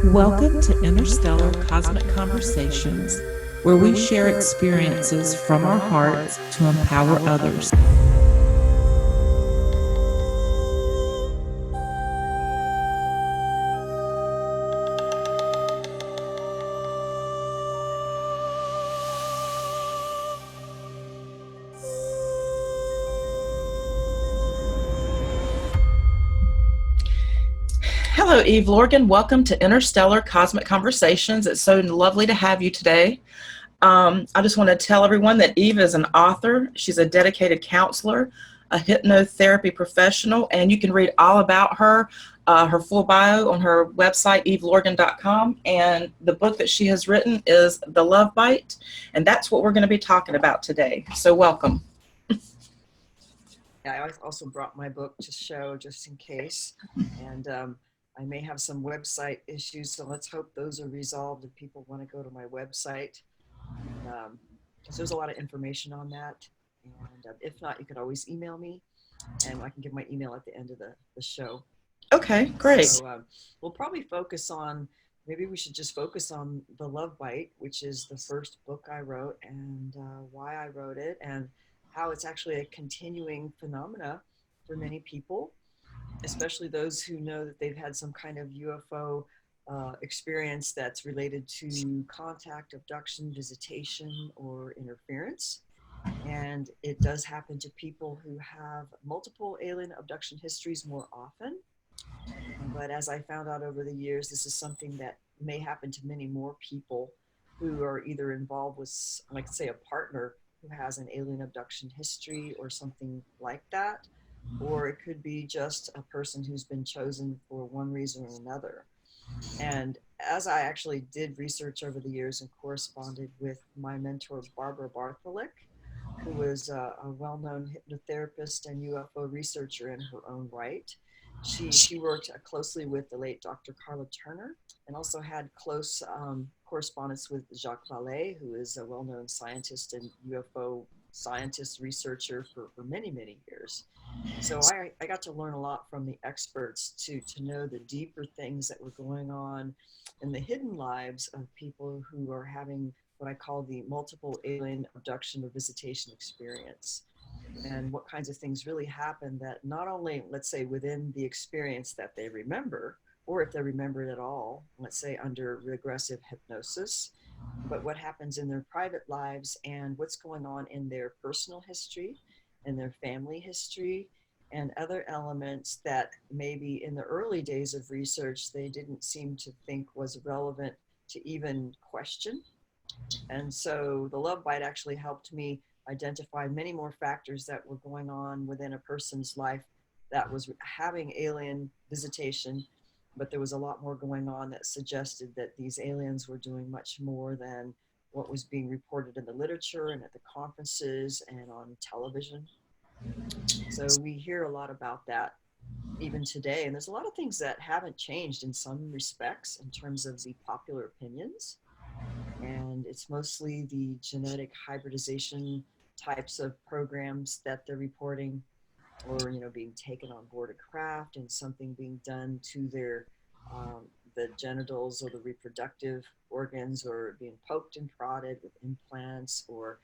Welcome to Interstellar Cosmic Conversations, where we share experiences from our hearts to empower others. Hello, Eve Lorgen. Welcome to Interstellar Cosmic Conversations. It's so lovely to have you today. I just want to tell everyone that Eve is an author. She's a dedicated counselor, a hypnotherapy professional, and you can read all about her, her full bio on her website, evelorgen.com. And the book that she has written is The Love Bite, and that's what we're going to be talking about today. So welcome. I also brought my book to show just in case, and I may have some website issues, so let's hope those are resolved if people want to go to my website, because there's a lot of information on that. And if not, you could always email me, and I can give my email at the end of the show. Okay, great. So we'll probably focus on, maybe we should just focus on The Love Bite, which is the first book I wrote, and why I wrote it, and how it's actually a continuing phenomena for many people, especially those who know that they've had some kind of UFO experience that's related to contact, abduction, visitation, or interference. And it does happen to people who have multiple alien abduction histories more often. But as I found out over the years, this is something that may happen to many more people who are either involved with, like, say, a partner who has an alien abduction history or something like that, or it could be just a person who's been chosen for one reason or another. And as I actually did research over the years and corresponded with my mentor, Barbara Bartholick, who was a well-known hypnotherapist and UFO researcher in her own right. She worked closely with the late Dr. Carla Turner, and also had close correspondence with Jacques Vallée, who is a well-known scientist and UFO scientist researcher for many, many years. So I got to learn a lot from the experts to know the deeper things that were going on in the hidden lives of people who are having what I call the multiple alien abduction or visitation experience, and what kinds of things really happen that not only, let's say, within the experience that they remember, or if they remember it at all, let's say under regressive hypnosis, but what happens in their private lives and what's going on in their personal history and their family history, and other elements that maybe in the early days of research they didn't seem to think was relevant to even question. And so the Love Bite actually helped me identify many more factors that were going on within a person's life that was having alien visitation, but there was a lot more going on that suggested that these aliens were doing much more than what was being reported in the literature and at the conferences and on television. So we hear a lot about that even today, and there's a lot of things that haven't changed in some respects in terms of the popular opinions. And it's mostly the genetic hybridization types of programs that they're reporting, or being taken on board a craft and something being done to their the genitals or the reproductive organs, or being poked and prodded with implants or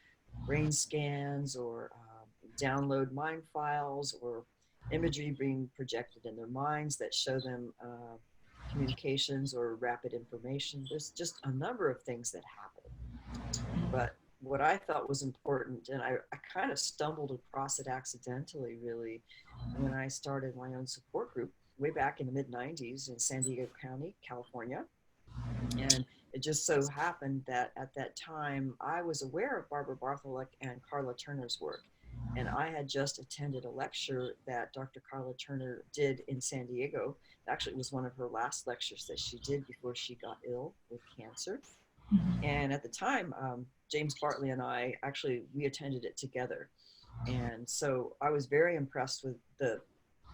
brain scans, or download mind files, or imagery being projected in their minds that show them communications or rapid information. There's just a number of things that happen. But what I thought was important, and I kind of stumbled across it accidentally, really, when I started my own support group way back in the mid-90s in San Diego County, California. And it just so happened that at that time, I was aware of Barbara Bartholick and Carla Turner's work. And I had just attended a lecture that Dr. Carla Turner did in San Diego. Actually, it was one of her last lectures that she did before she got ill with cancer. And at the time, James Bartley and I, we attended it together. And so I was very impressed with the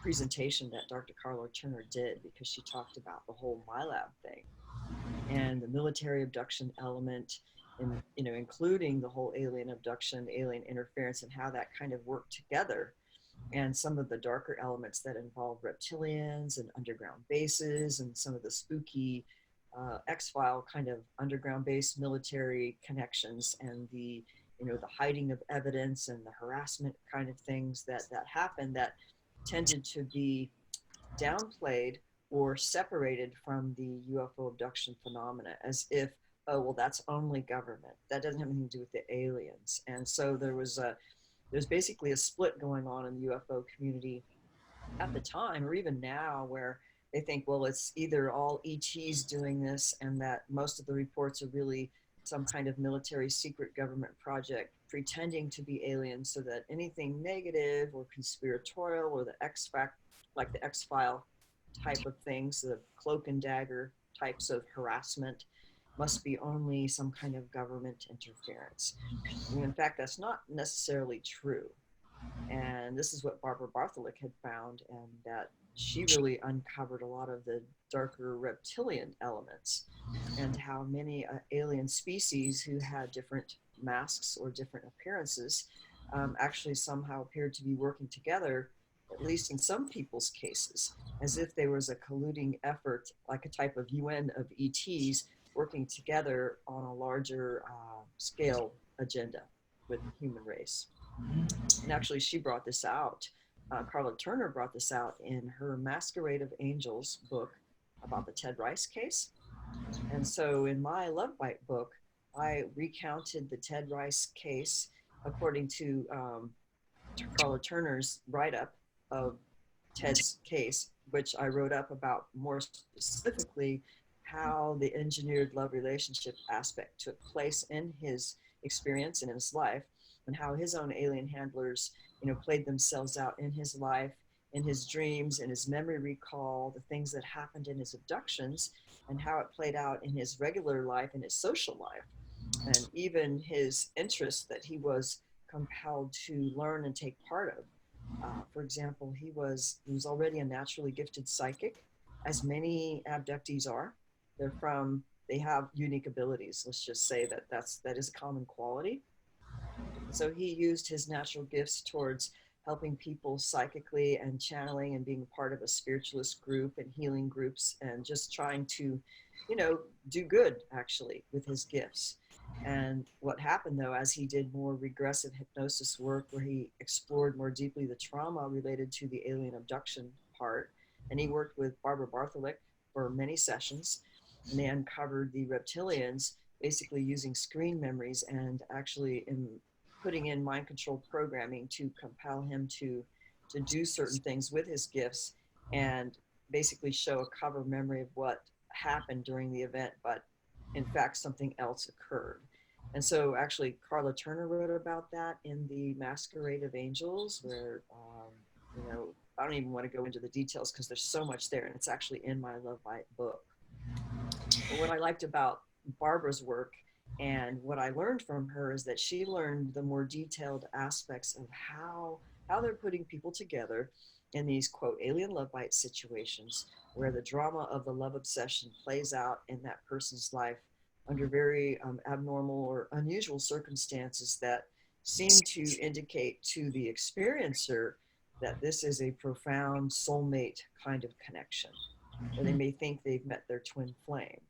presentation that Dr. Carla Turner did, because she talked about the whole MyLab thing and the military abduction element, in, including the whole alien abduction, alien interference, and how that kind of worked together, and some of the darker elements that involve reptilians and underground bases and some of the spooky X-File kind of underground-based military connections and the the hiding of evidence and the harassment kind of things that happened that tended to be downplayed or separated from the UFO abduction phenomena as if, oh, well, that's only government. That doesn't have anything to do with the aliens. And so there's basically a split going on in the UFO community at the time, or even now, where they think, well, it's either all ETs doing this, and that most of the reports are really some kind of military secret government project pretending to be aliens, so that anything negative or conspiratorial or the like the X File type of things, the cloak and dagger types of harassment, must be only some kind of government interference. And in fact, that's not necessarily true. And this is what Barbara Bartholick had found, and that she really uncovered a lot of the darker reptilian elements and how many alien species who had different masks or different appearances actually somehow appeared to be working together, at least in some people's cases, as if there was a colluding effort, like a type of UN of ETs working together on a larger scale agenda with the human race. And actually, she brought this out. Carla Turner brought this out in her Masquerade of Angels book about the Ted Rice case. And so in my Love Bite book, I recounted the Ted Rice case according to Carla Turner's write-up of Ted's case, which I wrote up about more specifically how the engineered love relationship aspect took place in his experience and in his life, and how his own alien handlers, played themselves out in his life, in his dreams, in his memory recall, the things that happened in his abductions, and how it played out in his regular life, in his social life, and even his interests that he was compelled to learn and take part of. For example, he was already a naturally gifted psychic, as many abductees are. They have unique abilities. Let's just say that is a common quality. So he used his natural gifts towards helping people psychically and channeling and being part of a spiritualist group and healing groups, and just trying to, do good actually with his gifts. And what happened though, as he did more regressive hypnosis work where he explored more deeply the trauma related to the alien abduction part, and he worked with Barbara Bartholick for many sessions, and they uncovered the reptilians basically using screen memories and actually putting in mind control programming to compel him to do certain things with his gifts, and basically show a cover memory of what happened during the event, but in fact something else occurred. And so actually Carla Turner wrote about that in the Masquerade of Angels, where I don't even want to go into the details because there's so much there, and it's actually in my Love Bite book. But what I liked about Barbara's work and what I learned from her is that she learned the more detailed aspects of how they're putting people together in these, quote, alien love bite situations, where the drama of the love obsession plays out in that person's life under very abnormal or unusual circumstances that seem to indicate to the experiencer that this is a profound soulmate kind of connection, or they may think they've met their twin flame,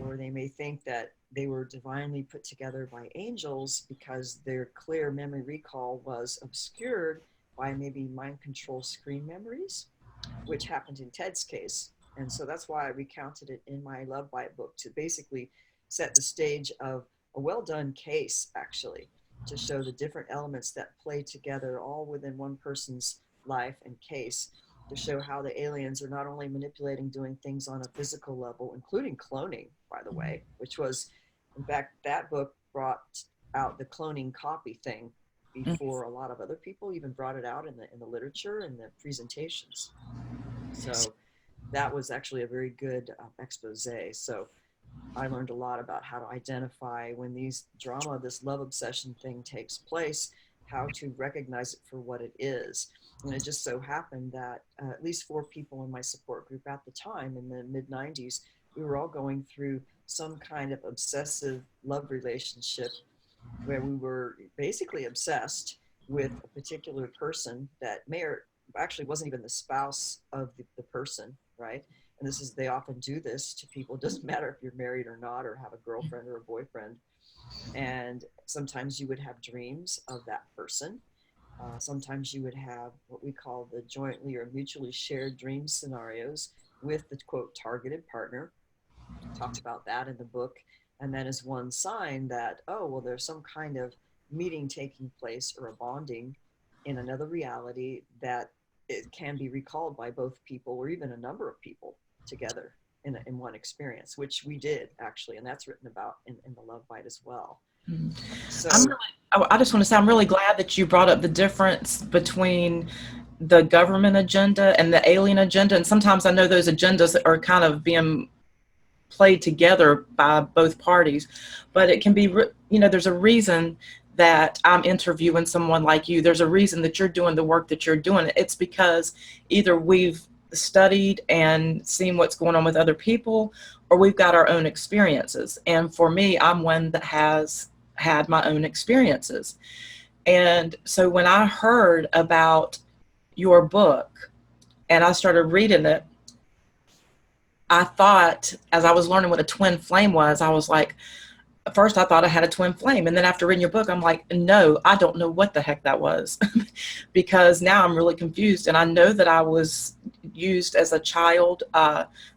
or they may think that they were divinely put together by angels because their clear memory recall was obscured by maybe mind control screen memories, which happened in Ted's case. And so that's why I recounted it in my Love Bite book, to basically set the stage of a well done case, actually, to show the different elements that play together all within one person's life and case, to show how the aliens are not only manipulating, doing things on a physical level, including cloning, by the way, which was, in fact, that book brought out the cloning copy thing before a lot of other people even brought it out in the literature and the presentations. So that was actually a very good expose. So I learned a lot about how to identify when these drama, this love obsession thing takes place, how to recognize it for what it is. And it just so happened that at least 4 people in my support group at the time, in the mid 90s, we were all going through some kind of obsessive love relationship where we were basically obsessed with a particular person that may or actually wasn't even the spouse of the person, right? and this is, they often do this to people, it doesn't matter if you're married or not, or have a girlfriend or a boyfriend. And sometimes you would have dreams of that person. Sometimes you would have what we call the jointly or mutually shared dream scenarios with the quote targeted partner. Talked about that in the book. And that is one sign that, oh, well, there's some kind of meeting taking place or a bonding in another reality that it can be recalled by both people or even a number of people together in one experience, which we did actually. And that's written about in the Love Bite as well. So I just want to say I'm really glad that you brought up the difference between the government agenda and the alien agenda. And sometimes I know those agendas are kind of being played together by both parties, but it can be, there's a reason that I'm interviewing someone like you. There's a reason that you're doing the work that you're doing. It's because either we've studied and seen what's going on with other people, or we've got our own experiences. And for me, I'm one that has had my own experiences. And so when I heard about your book and I started reading it, I thought, as I was learning what a twin flame was, I was like, first I thought I had a twin flame. And then after reading your book, I'm like, no, I don't know what the heck that was. Because now I'm really confused. And I know that I was used as a child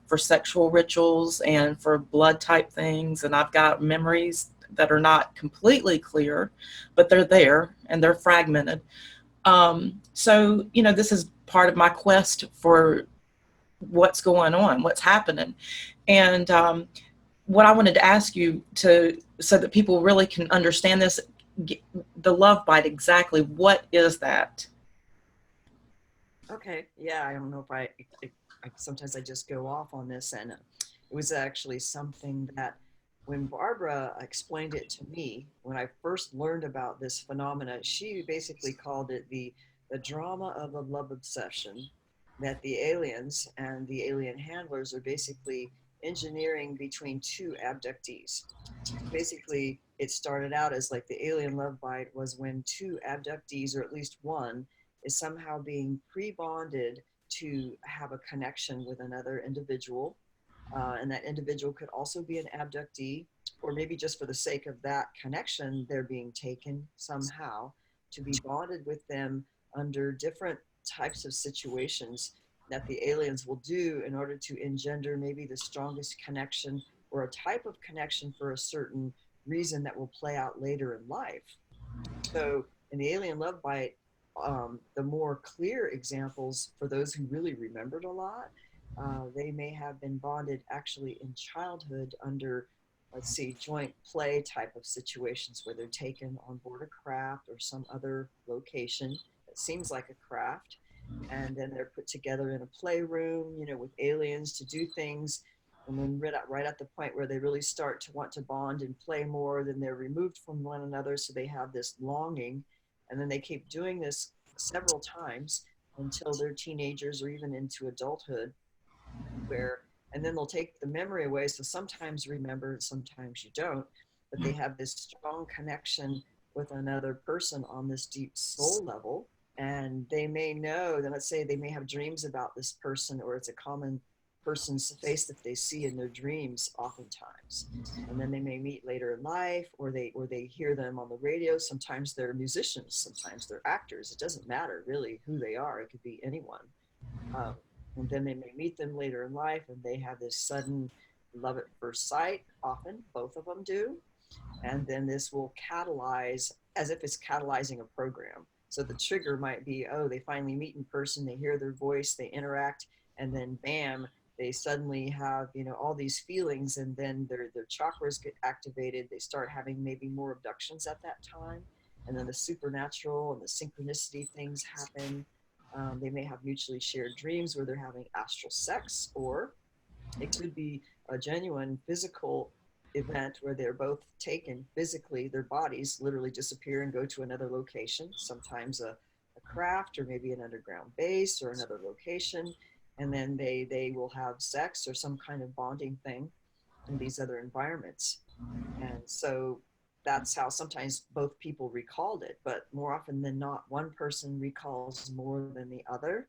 for sexual rituals and for blood type things. And I've got memories that are not completely clear, but they're there and they're fragmented. So, this is part of my quest for what's going on, what's happening. And what I wanted to ask you so that people really can understand this, the Love Bite, exactly what is that? okay, yeah, I don't know if sometimes I just go off on this, and it was actually something that when Barbara explained it to me, when I first learned about this phenomena, she basically called it the drama of a love obsession, that the aliens and the alien handlers are basically engineering between two abductees. Basically, it started out as like the alien love bite was when two abductees, or at least one, is somehow being pre-bonded to have a connection with another individual. And that individual could also be an abductee, or maybe just for the sake of that connection, they're being taken somehow to be bonded with them under different types of situations that the aliens will do in order to engender maybe the strongest connection or a type of connection for a certain reason that will play out later in life. So in the alien love bite, the more clear examples for those who really remembered a lot, they may have been bonded actually in childhood under, let's see, joint play type of situations where they're taken on board a craft or some other location that seems like a craft. And then they're put together in a playroom, with aliens to do things. And then right at the point where they really start to want to bond and play more, then they're removed from one another. So they have this longing. And then they keep doing this several times until they're teenagers or even into adulthood, where, and then they'll take the memory away. So sometimes you remember, sometimes you don't, but they have this strong connection with another person on this deep soul level. And they may know that, let's say they may have dreams about this person, or it's a common person's face that they see in their dreams oftentimes. And then they may meet later in life, or they hear them on the radio. Sometimes they're musicians, sometimes they're actors. It doesn't matter really who they are. It could be anyone. Um, and then they may meet them later in life, and they have this sudden love at first sight. Often both of them do. And then this will catalyze, as if it's catalyzing a program. So the trigger might be, oh, they finally meet in person, they hear their voice, they interact, and then bam, they suddenly have, all these feelings, and then their chakras get activated. They start having maybe more abductions at that time. And then the supernatural and the synchronicity things happen. They may have mutually shared dreams where they're having astral sex, or it could be a genuine physical event where they're both taken physically, their bodies literally disappear and go to another location, sometimes a craft or maybe an underground base or another location. And then they will have sex or some kind of bonding thing in these other environments. And so that's how sometimes both people recalled it, but more often than not, one person recalls more than the other,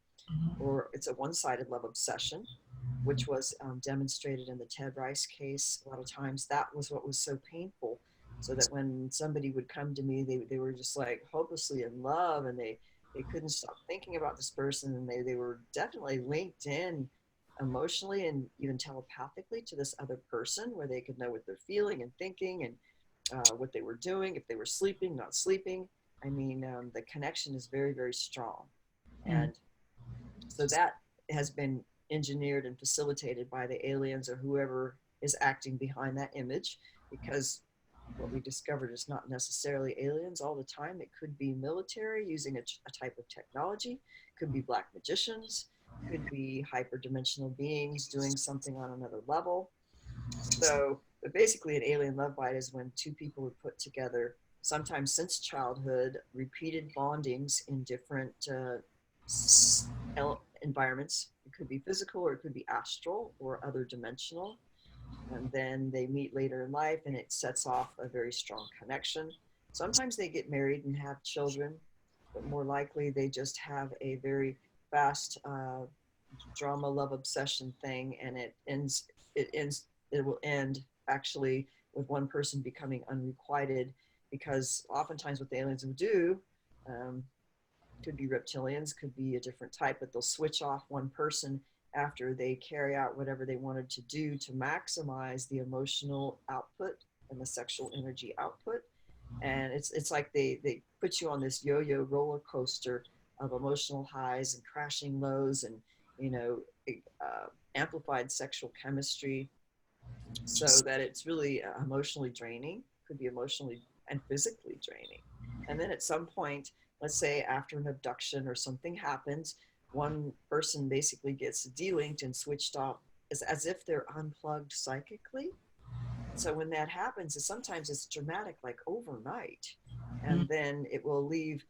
or it's a one-sided love obsession. which was demonstrated in the Ted Rice case. A lot of times that was what was so painful. So that when somebody would come to me, they were just like hopelessly in love, and they couldn't stop thinking about this person, and they were definitely linked in emotionally and even telepathically to this other person, where they could know what they're feeling and thinking, and what they were doing, if they were sleeping, not sleeping. I mean, the connection is very, very strong. Mm. And so that has been engineered and facilitated by the aliens or whoever is acting behind that image, because what we discovered is not necessarily aliens all the time. It could be military using a type of technology, could be black magicians, could be hyperdimensional beings doing something on another level. So, but basically, an alien love bite is when two people would put together, sometimes since childhood, repeated bondings in different environments. It could be physical, or it could be astral, or other dimensional. And then they meet later in life, and it sets off a very strong connection. Sometimes they get married and have children, but more likely they just have a very fast drama love obsession thing, and it will end actually with one person becoming unrequited, because oftentimes what the aliens will do, um, could be reptilians, could be a different type, but they'll switch off one person after they carry out whatever they wanted to do to maximize the emotional output and the sexual energy output. And it's like they put you on this yo-yo roller coaster of emotional highs and crashing lows, and you know amplified sexual chemistry, so that it's really emotionally draining, could be emotionally and physically draining. And then at some point, let's say after an abduction or something happens, one person basically gets delinked and switched off, as if they're unplugged psychically. And so when that happens, sometimes it's dramatic, like overnight, Mm. and then it will leave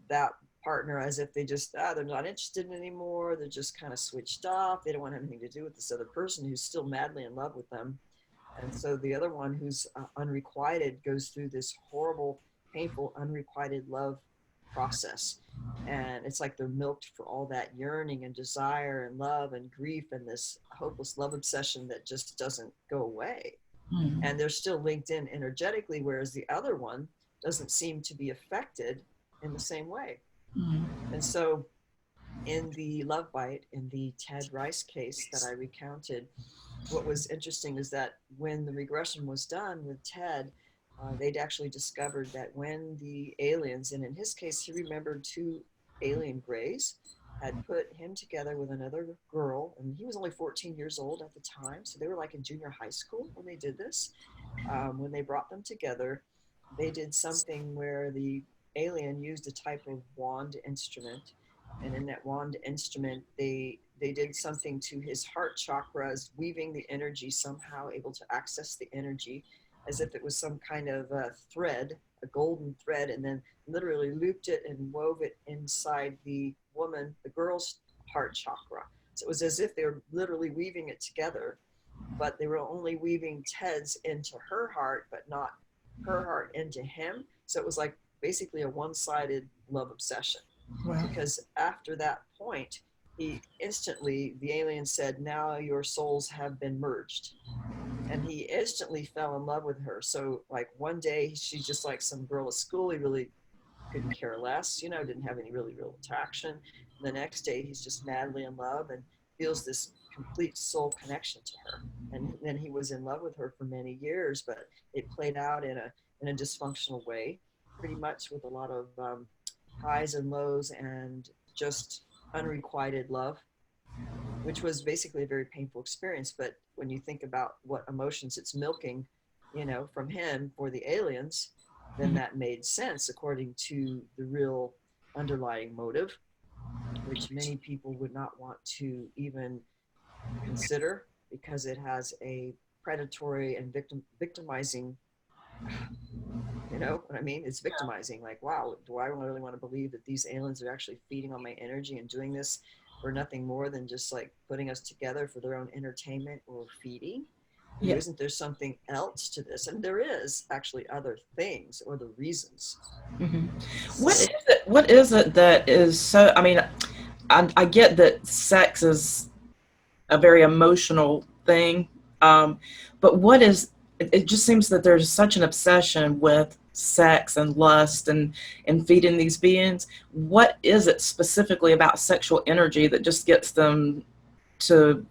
that partner as if they just they're not interested anymore. They're just kind of switched off. They don't want anything to do with this other person who's still madly in love with them. And so the other one, who's unrequited, goes through this horrible, painful, unrequited love process. And it's like they're milked for all that yearning and desire and love and grief and this hopeless love obsession that just doesn't go away. Mm. And they're still linked in energetically, whereas the other one doesn't seem to be affected in the same way. Mm. And so in the love bite, in the Ted Rice case that I recounted, what was interesting is that when the regression was done with Ted, they'd actually discovered that when the aliens, and in his case, he remembered two alien grays, had put him together with another girl, and he was only 14 years old at the time, so they were like in junior high school when they did this. When they brought them together, they did something where the alien used a type of wand instrument, and in that wand instrument, they did something to his heart chakras, weaving the energy, somehow able to access the energy as if it was some kind of a thread, a golden thread, and then literally looped it and wove it inside the woman, the girl's heart chakra. So it was as if they were literally weaving it together, but they were only weaving Ted's into her heart, but not her heart into him. So it was like basically a one-sided love obsession. Wow. Because after that point, the alien said, now your souls have been merged. And he instantly fell in love with her. So like one day she's just like some girl at school. He really couldn't care less, didn't have any really real attraction. And the next day he's just madly in love and feels this complete soul connection to her. And then he was in love with her for many years, but it played out in a dysfunctional way, pretty much with a lot of highs and lows and just unrequited love, which was basically a very painful experience. But when you think about what emotions it's milking, from him for the aliens, then that made sense according to the real underlying motive, which many people would not want to even consider, because it has a predatory and victimizing. You know what I mean? It's victimizing. Like, wow, do I really want to believe that these aliens are actually feeding on my energy and doing this for nothing more than just like putting us together for their own entertainment or feeding? Yeah. Isn't there something else to this? And there is actually other things or the reasons. Mm-hmm. So, What is it that is so? I mean, I get that sex is a very emotional thing. But what is, it just seems that there's such an obsession with sex and lust and feeding these beings. What is it specifically about sexual energy that just gets them to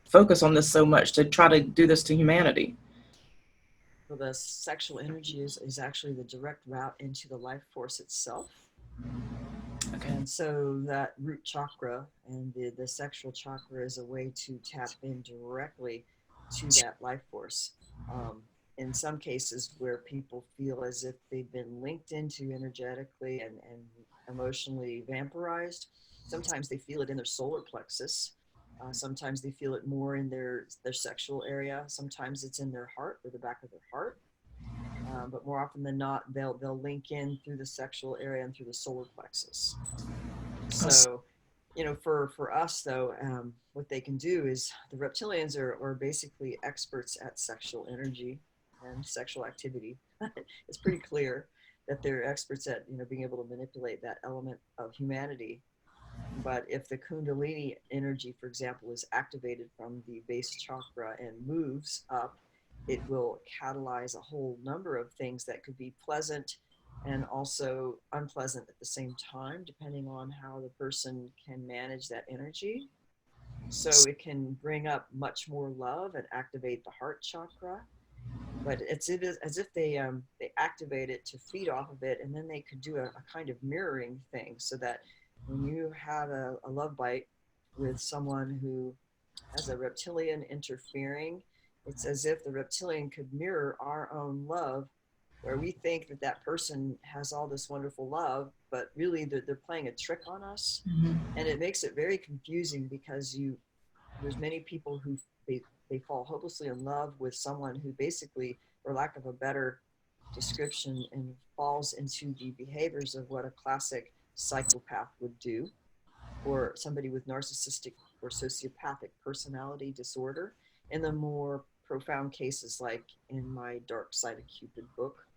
focus on this so much, to try to do this to humanity? So the sexual energy is actually the direct route into the life force itself. Okay. And so that root chakra and the sexual chakra is a way to tap in directly to that life force. In some cases where people feel as if they've been linked into energetically and emotionally vampirized, sometimes they feel it in their solar plexus. Sometimes they feel it more in their sexual area. Sometimes it's in their heart or the back of their heart. But more often than not, they'll link in through the sexual area and through the solar plexus. So, for us though, what they can do is the reptilians are basically experts at sexual energy and sexual activity. It's pretty clear that they're experts at being able to manipulate that element of humanity. But if the Kundalini energy, for example, is activated from the base chakra and moves up, it will catalyze a whole number of things that could be pleasant and also unpleasant at the same time, depending on how the person can manage that energy. So it can bring up much more love and activate the heart chakra, but it is as if they activate it to feed off of it, and then they could do a kind of mirroring thing, so that when you have a love bite with someone who has a reptilian interfering, it's as if the reptilian could mirror our own love, where we think that that person has all this wonderful love, but really they're playing a trick on us. Mhm. And it makes it very confusing because there's many people who they fall hopelessly in love with someone who basically, for lack of a better description, and falls into the behaviors of what a classic psychopath would do, or somebody with narcissistic or sociopathic personality disorder. In the more profound cases, like in my Dark Side of Cupid book,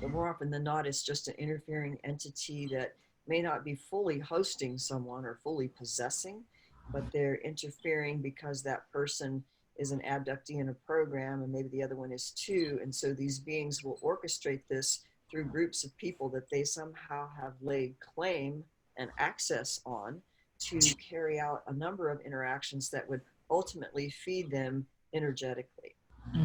but more often than not, it's just an interfering entity that may not be fully hosting someone or fully possessing, but they're interfering because that person is an abductee in a program, and maybe the other one is too. And so these beings will orchestrate this through groups of people that they somehow have laid claim and access on, to carry out a number of interactions that would ultimately feed them energetically.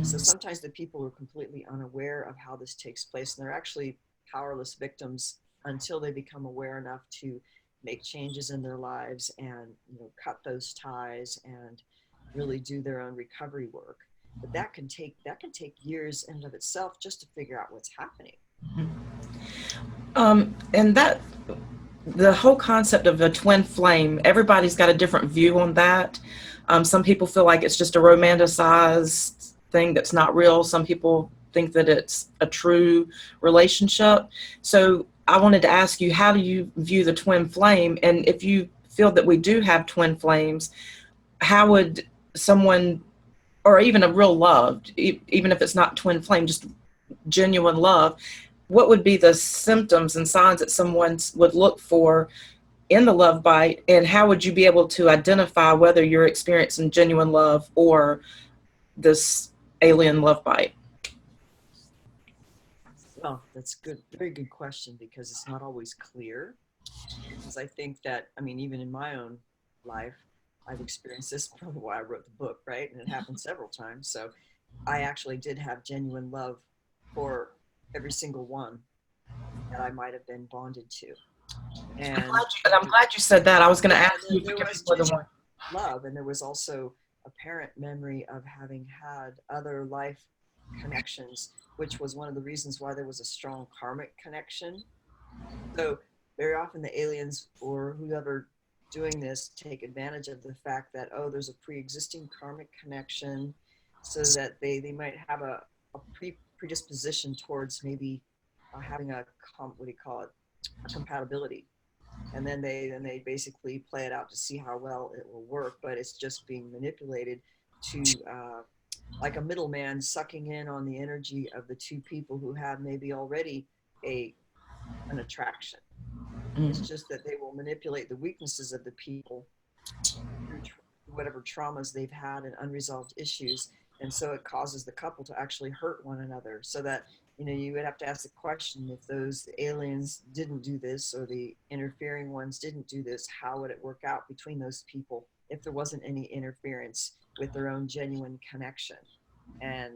So Mhm. sometimes the people are completely unaware of how this takes place, and they're actually powerless victims until they become aware enough to make changes in their lives and cut those ties and really do their own recovery work. But that can take years in and of itself just to figure out what's happening. And that, the whole concept of a twin flame, everybody's got a different view on that. Some people feel like it's just a romanticized thing that's not real. Some people think that it's a true relationship. So I wanted to ask you, how do you view the twin flame? And if you feel that we do have twin flames, how would someone, or even a real love, even if it's not twin flame, just genuine love, what would be the symptoms and signs that someone would look for in the love bite, and how would you be able to identify whether you're experiencing genuine love or this alien love bite? Well, that's good, very good question, because it's not always clear. Because I think that, I mean, even in my own life, I've experienced this, probably why I wrote the book, right? And it happened several times. So I actually did have genuine love for every single one that I might have been bonded to. And I'm glad you said that. I was going to yeah, ask you if there it could be was more than one. genuine love, and there was also apparent memory of having had other life connections, which was one of the reasons why there was a strong karmic connection. So very often the aliens or whoever doing this take advantage of the fact that, oh, there's a pre-existing karmic connection, so that they might have a predisposition towards maybe having what do you call it, a compatibility. And then they basically play it out to see how well it will work, but it's just being manipulated to like a middleman sucking in on the energy of the two people who have maybe already a an attraction. It's Mm. just that they will manipulate the weaknesses of the people through whatever traumas they've had and unresolved issues. And so it causes the couple to actually hurt one another, so that, you know, you would have to ask the question, if those aliens didn't do this, or the interfering ones didn't do this, how would it work out between those people if there wasn't any interference with their own genuine connection? And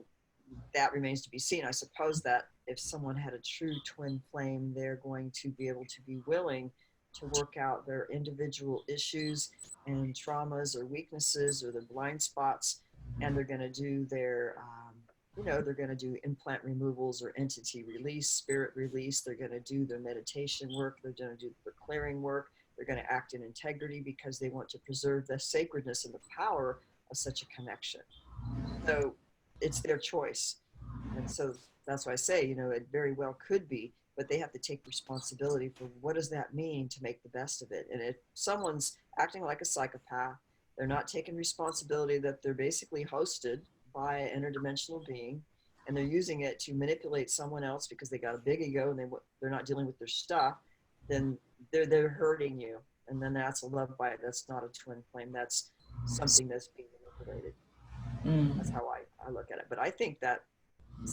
that remains to be seen. I suppose that if someone had a true twin flame, they're going to be able to be willing to work out their individual issues and traumas or weaknesses or their blind spots, and they're going to do their you know, they're going to do implant removals or entity release, spirit release. They're going to do their meditation work. They're going to do the clearing work. They're going to act in integrity because they want to preserve the sacredness and the power of such a connection. So it's their choice. And so that's why I say, you know, it very well could be, but they have to take responsibility for what does that mean to make the best of it. And if someone's acting like a psychopath, they're not taking responsibility that they're basically hosted by an interdimensional being, and they're using it to manipulate someone else because they got a big ego and they're not dealing with their stuff, then they're hurting you. And then that's a love bite. That's not a twin flame. That's something that's being manipulated. That's how I look at it. But I think that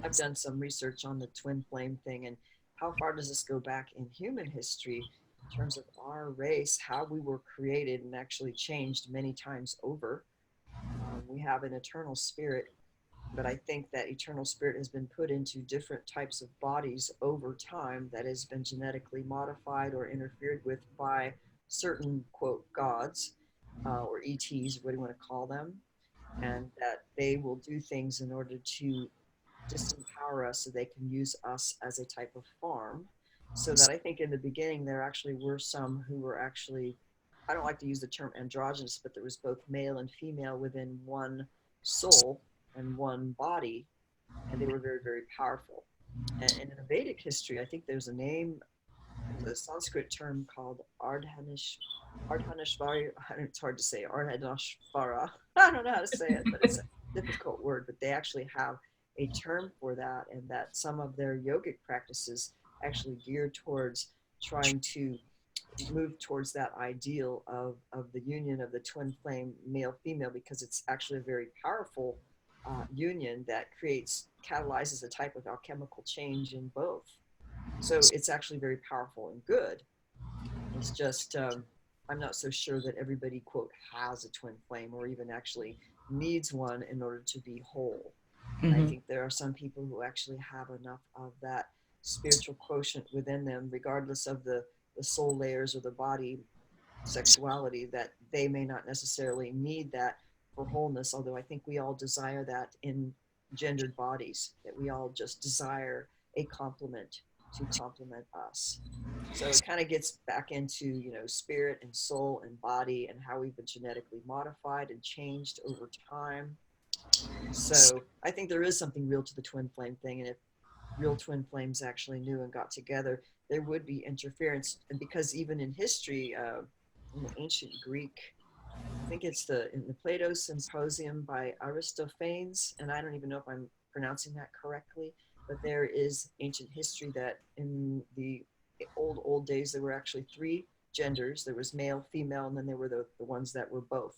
I've done some research on the twin flame thing, and how far does this go back in human history in terms of our race, how we were created and actually changed many times over. We have an eternal spirit, but I think that eternal spirit has been put into different types of bodies over time that has been genetically modified or interfered with by certain, quote, gods or ETs, what do you want to call them, and that they will do things in order to disempower us so they can use us as a type of farm. So that I think in the beginning there actually were some who were actually, I don't like to use the term androgynous, but there was both male and female within one soul and one body, and they were very, very powerful. And in the Vedic history, I think there's a name, the Sanskrit term called Ardhanashvari. It's hard to say, Ardhanashvara. I don't know how to say it, but it's a difficult word. But they actually have a term for that, and that some of their yogic practices actually gear towards trying to move towards that ideal of the union of the twin flame male female, because it's actually a very powerful union that catalyzes a type of alchemical change in both. So it's actually very powerful and good. It's just I'm not so sure that everybody, quote, has a twin flame or even actually needs one in order to be whole. I think there are some people who actually have enough of that spiritual quotient within them, regardless of the soul layers or the body sexuality, that they may not necessarily need that for wholeness. Although I think we all desire that in gendered bodies, that we all just desire a complement to complement us. So it kind of gets back into, you know, spirit and soul and body and how we've been genetically modified and changed over time. So I think there is something real to the twin flame thing. And if real twin flames actually knew and got together, there would be interference. And because even in history, in the ancient Greek, I think it's in the Plato Symposium by Aristophanes, and I don't even know if I'm pronouncing that correctly, but there is ancient history that in the old days, there were actually three genders. There was male, female, and then there were the ones that were both.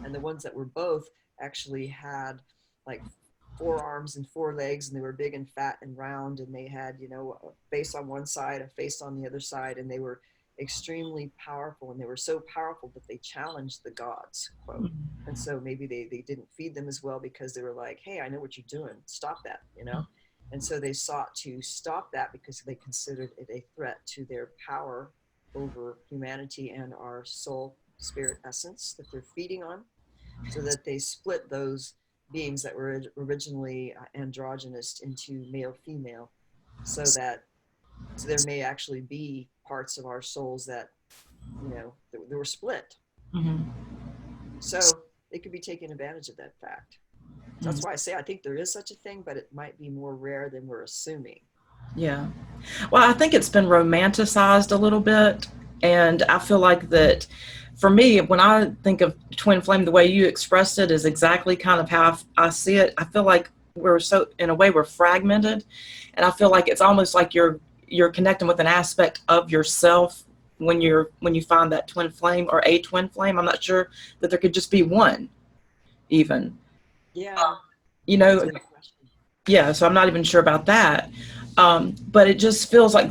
And the ones that were both actually had like 4 arms and 4 legs, and they were big and fat and round, and they had, you know, a face on one side, a face on the other side, and they were extremely powerful. And they were so powerful that they challenged the gods, quote. And so maybe they didn't feed them as well because they were like, hey, I know what you're doing, stop that, you know. And so they sought to stop that because they considered it a threat to their power over humanity and our soul spirit essence that they're feeding on, so that they split those beings that were originally androgynous into male female, so there may actually be parts of our souls that, you know, they were split. So they could be taking advantage of that fact. So that's why I say I think there is such a thing, but it might be more rare than we're assuming. Yeah. Well, I think it's been romanticized a little bit. And I feel like that for me, when I think of twin flame, the way you expressed it is exactly kind of how I see it. I feel like in a way, we're fragmented. And I feel like it's almost like you're connecting with an aspect of yourself when you find that twin flame or a twin flame. I'm not sure that there could just be one, even. Yeah, You that's a know, good question. yeah. So I'm not even sure about that. But it just feels like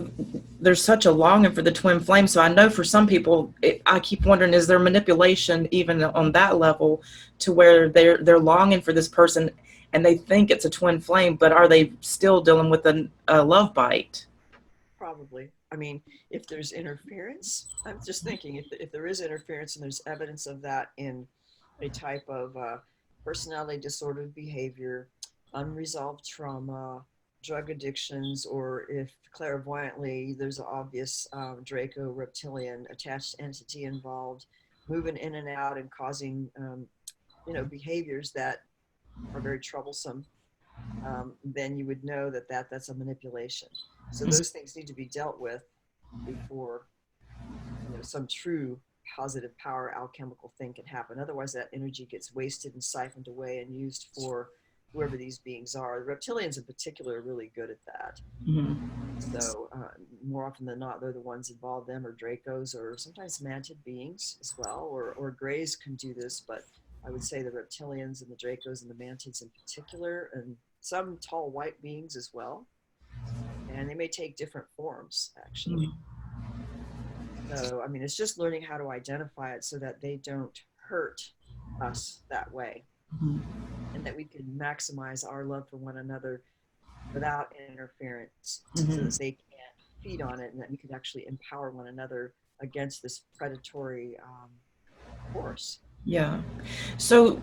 there's such a longing for the twin flame. So I know for some people, I keep wondering, is there manipulation even on that level, to where they're longing for this person and they think it's a twin flame, but are they still dealing with a love bite? Probably. I mean, if there's interference, I'm just thinking if there is interference and there's evidence of that in a type of personality disordered behavior, unresolved trauma, drug addictions, or if clairvoyantly there's an obvious Draco reptilian attached entity involved, moving in and out and causing, behaviors that are very troublesome, then you would know that's a manipulation. So those things need to be dealt with before some true positive power alchemical thing can happen. Otherwise, that energy gets wasted and siphoned away and used for whoever these beings are. The reptilians, in particular, are really good at that. Mm-hmm. So more often than not, they're the ones involved. Them or Dracos, or sometimes mantid beings as well, or Greys can do this. But I would say the reptilians and the Dracos and the mantids in particular, and some tall white beings as well. And they may take different forms, actually. So, I mean, it's just learning how to identify it so that they don't hurt us that way, Mm-hmm. and that we can maximize our love for one another without interference, so that Mm-hmm. they can't feed on it, and that we can actually empower one another against this predatory force. Yeah. So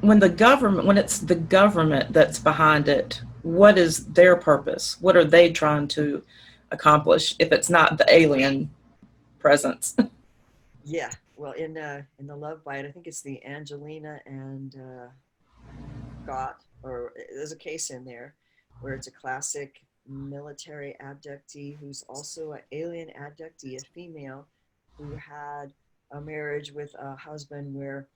when it's the government that's behind it, what is their purpose? What are they trying to accomplish if it's not the alien presence? Yeah. Well, in the Love Bite, I think it's the Angelina and Scott, or there's a case in there where it's a classic military abductee who's also an alien abductee, a female who had a marriage with a husband where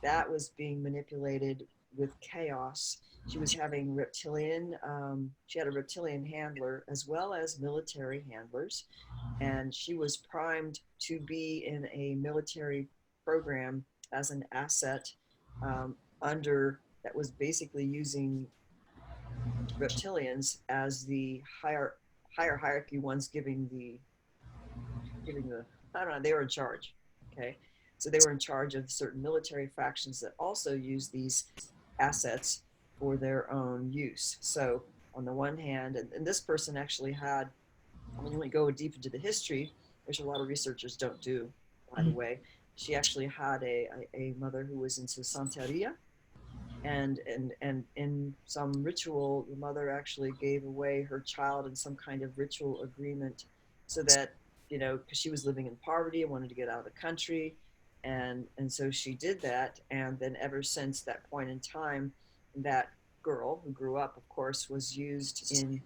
that was being manipulated with chaos. She was having she had a reptilian handler as well as military handlers, and she was primed to be in a military program as an asset, under that was basically using reptilians as the higher hierarchy ones, giving the I don't know, they were in charge. Okay, so they were in charge of certain military factions that also use these assets for their own use. So on the one hand, and this person actually had, when you go deep into the history, which a lot of researchers don't do, by the way, she actually had a mother who was into Santeria, and in some ritual, the mother actually gave away her child in some kind of ritual agreement, so that, because she was living in poverty and wanted to get out of the country, and so she did that, and then ever since that point in time, that girl who grew up, of course, was used in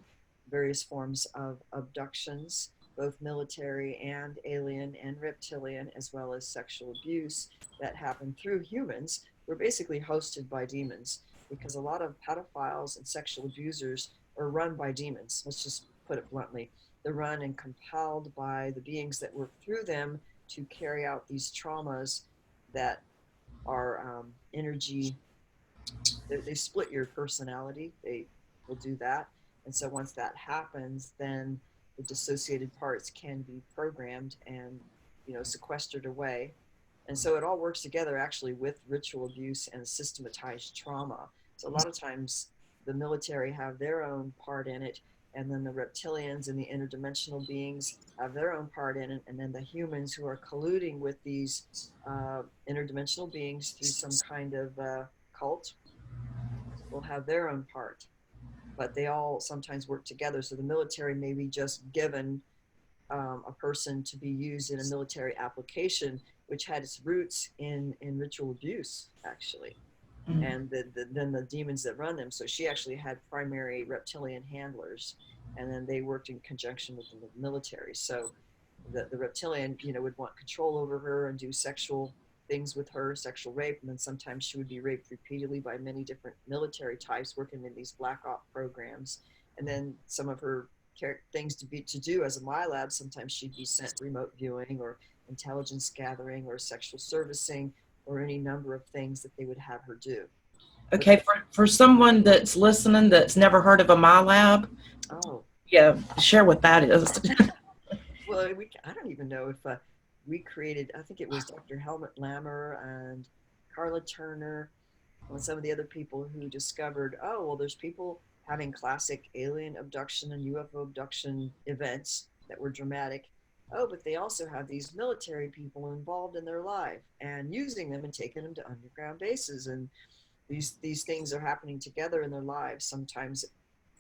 various forms of abductions, both military and alien and reptilian, as well as sexual abuse that happened through humans, were basically hosted by demons, because a lot of pedophiles and sexual abusers are run by demons. Let's just put it bluntly. They're run and compelled by the beings that work through them to carry out these traumas that are energy. They split your personality. They will do that. And so once that happens, then the dissociated parts can be programmed and, sequestered away. And so it all works together actually with ritual abuse and systematized trauma. So a lot of times the military have their own part in it, and then the reptilians and the interdimensional beings have their own part in it, and then the humans who are colluding with these interdimensional beings through some kind of cult will have their own part. But they all sometimes work together. So the military may be just given a person to be used in a military application, which had its roots in ritual abuse, actually. And then the demons that run them. So she actually had primary reptilian handlers, and then they worked in conjunction with the military. So the reptilian, would want control over her and do sexual things with her, sexual rape, and then sometimes she would be raped repeatedly by many different military types working in these black op programs. And then some of her things to do as a MyLab. Sometimes she'd be sent remote viewing or intelligence gathering or sexual servicing or any number of things that they would have her do. Okay, for someone that's listening that's never heard of a MyLab, Oh, yeah, share what that is. well, I don't even know if we created, I think it was Dr. Helmut Lammer and Carla Turner and some of the other people who discovered, oh, well, there's people having classic alien abduction and UFO abduction events that were dramatic. Oh, but they also have these military people involved in their life and using them and taking them to underground bases. And these things are happening together in their lives. Sometimes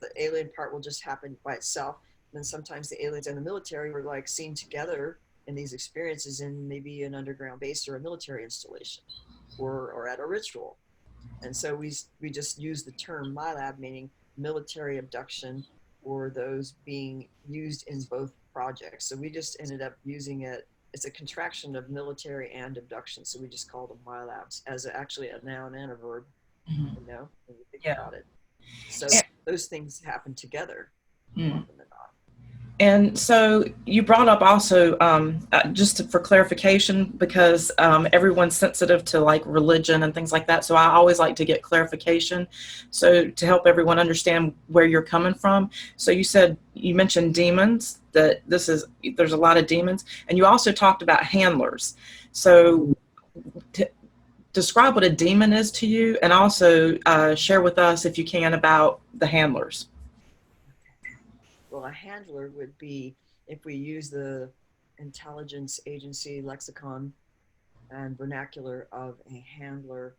the alien part will just happen by itself. And then sometimes the aliens and the military were like seen together in these experiences in maybe an underground base or a military installation or at a ritual. And so we just use the term MyLab, meaning military abduction, or those being used in both projects. So we just ended up using it. It's a contraction of military and abduction. So we just call them MyLabs as actually a noun and a verb, you know, when you think Yeah. about it. So those things happen together more often than not. And so you brought up also, for clarification, because everyone's sensitive to like religion and things like that. So I always like to get clarification. So to help everyone understand where you're coming from. So you mentioned demons, that there's a lot of demons. And you also talked about handlers. So describe what a demon is to you, and also share with us, if you can, about the handlers. Well, a handler would be, if we use the intelligence agency lexicon and vernacular of a handler,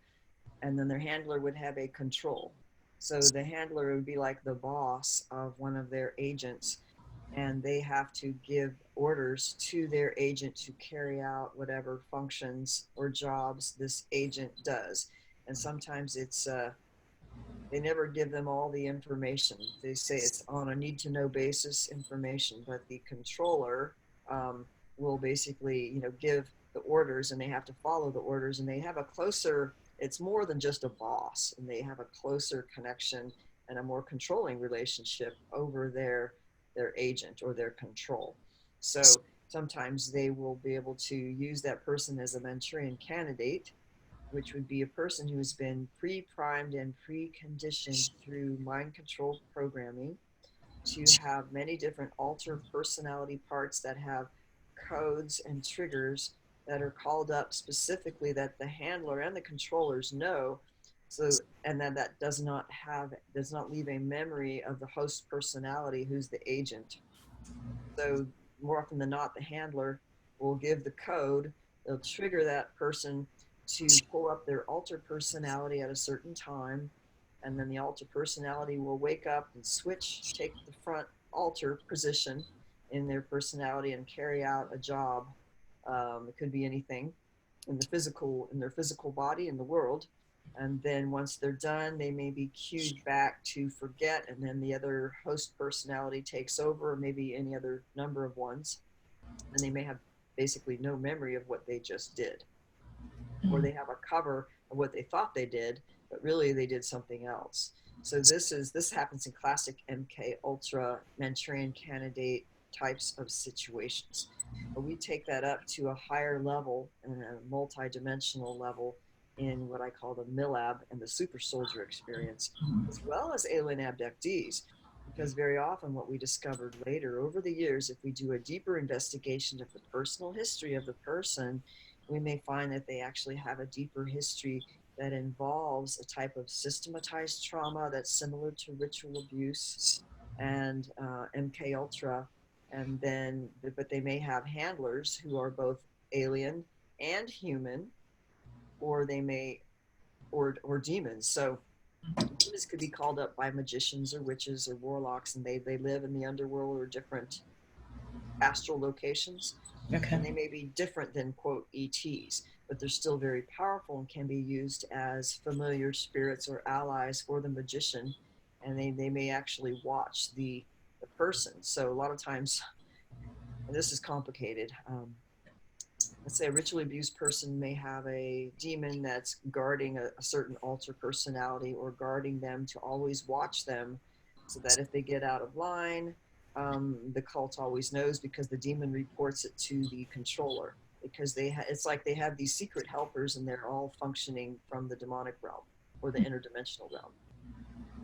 and then their handler would have a control. So the handler would be like the boss of one of their agents, and they have to give orders to their agent to carry out whatever functions or jobs this agent does. And sometimes it's they never give them all the information. They say it's on a need to know basis information, but the controller will basically, give the orders, and they have to follow the orders, and they have a closer, it's more than just a boss, and they have a closer connection and a more controlling relationship over their agent or their control. So sometimes they will be able to use that person as a Manchurian candidate, which would be a person who has been pre-primed and pre-conditioned through mind control programming to have many different alter personality parts that have codes and triggers that are called up specifically that the handler and the controllers know. So, and then that does not leave a memory of the host personality who's the agent. So more often than not, the handler will give the code. They'll trigger that person to pull up their alter personality at a certain time. And then the alter personality will wake up and take the front alter position in their personality and carry out a job. It could be anything in their physical body in the world. And then once they're done, they may be cued back to forget, and then the other host personality takes over, or maybe any other number of ones, and they may have basically no memory of what they just did, or they have a cover of what they thought they did, but really they did something else. So this happens in classic MK Ultra Manchurian Candidate types of situations. But we take that up to a higher level and a multi-dimensional level in what I call the MILAB and the super soldier experience, as well as alien abductees. Because very often what we discovered later over the years, if we do a deeper investigation of the personal history of the person, we may find that they actually have a deeper history that involves a type of systematized trauma that's similar to ritual abuse and MK Ultra, and then but they may have handlers who are both alien and human, or they may or demons. So demons could be called up by magicians or witches or warlocks, and they live in the underworld or different astral locations. Okay. And they may be different than quote ETs, but they're still very powerful and can be used as familiar spirits or allies for the magician, and they may actually watch the person. So a lot of times, and this is complicated, let's say a ritually abused person may have a demon that's guarding a certain alter personality or guarding them to always watch them, so that if they get out of line, the cult always knows because the demon reports it to the controller, because it's like they have these secret helpers and they're all functioning from the demonic realm or the interdimensional realm.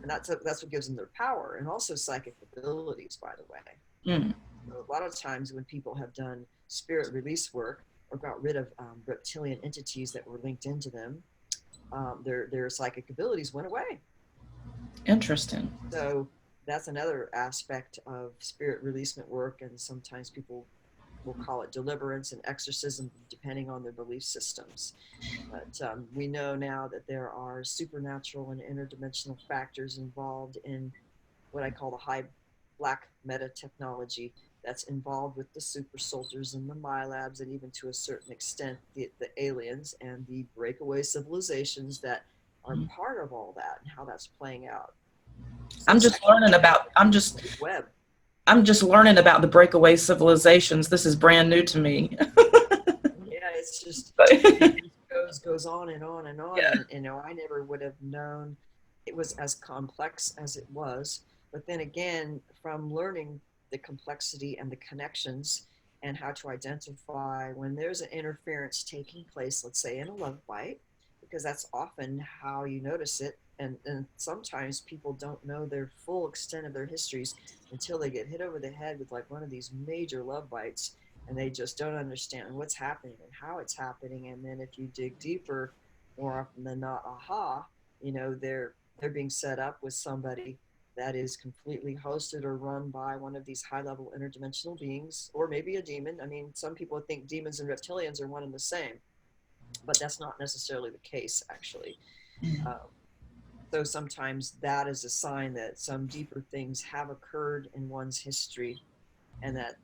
And that's what gives them their power, and also psychic abilities, by the way. Mm. So a lot of times when people have done spirit release work or got rid of reptilian entities that were linked into them, their psychic abilities went away. Interesting. So that's another aspect of spirit releasement work, and sometimes people will call it deliverance and exorcism, depending on their belief systems. But we know now that there are supernatural and interdimensional factors involved in what I call the high black meta technology that's involved with the super soldiers and the MyLabs, and even to a certain extent the aliens and the breakaway civilizations that are part of all that and how that's playing out. So I'm it's just actually learning about web. I'm just learning about the breakaway civilizations. This is brand new to me. Yeah, it's just But it just goes on and on and on, yeah. and I never would have known it was as complex as it was. But then again, from learning the complexity and the connections and how to identify when there's an interference taking place, let's say in a love bite, because that's often how you notice it. And sometimes people don't know their full extent of their histories until they get hit over the head with like one of these major love bites, and they just don't understand what's happening and how it's happening. And then if you dig deeper, more often than not, aha, they're being set up with somebody that is completely hosted or run by one of these high level interdimensional beings, or maybe a demon. I mean, some people think demons and reptilians are one and the same, but that's not necessarily the case, actually. Um, so sometimes that is a sign that some deeper things have occurred in one's history, and that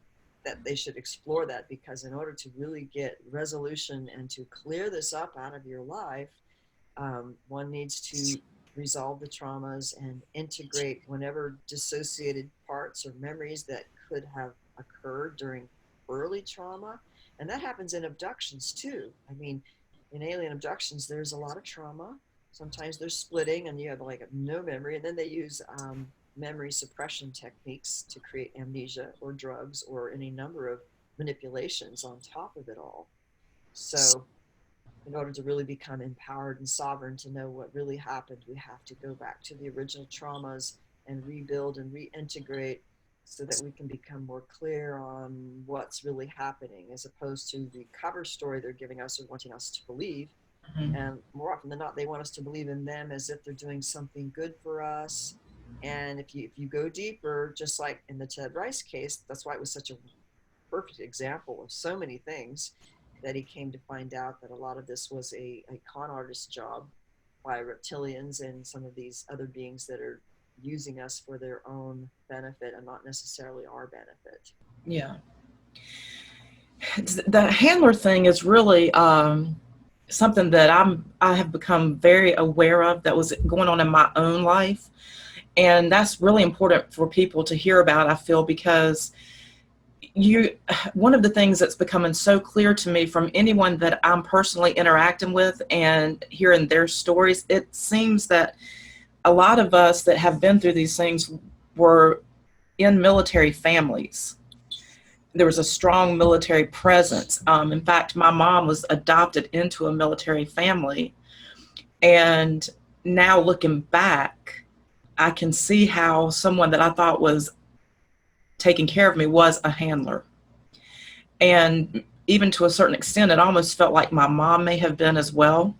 they should explore that, because in order to really get resolution and to clear this up out of your life, one needs to resolve the traumas and integrate whenever dissociated parts or memories that could have occurred during early trauma. And that happens in abductions too. I mean, in alien abductions, there's a lot of trauma. Sometimes there's splitting and you have like no memory, and then they use memory suppression techniques to create amnesia or drugs or any number of manipulations on top of it all. So in order to really become empowered and sovereign to know what really happened, we have to go back to the original traumas and rebuild and reintegrate, so that we can become more clear on what's really happening, as opposed to the cover story they're giving us or wanting us to believe. Mhm. And more often than not, they want us to believe in them as if they're doing something good for us. And if you go deeper, just like in the Ted Rice case, that's why it was such a perfect example of so many things, that he came to find out that a lot of this was a con artist job by reptilians and some of these other beings that are using us for their own benefit and not necessarily our benefit. Yeah. The handler thing is really something that I have become very aware of that was going on in my own life. And that's really important for people to hear about, I feel, because one of the things that's becoming so clear to me from anyone that I'm personally interacting with and hearing their stories, it seems that a lot of us that have been through these things were in military families. There was a strong military presence. In fact, my mom was adopted into a military family. And now looking back, I can see how someone that I thought was taking care of me was a handler. And even to a certain extent, it almost felt like my mom may have been as well.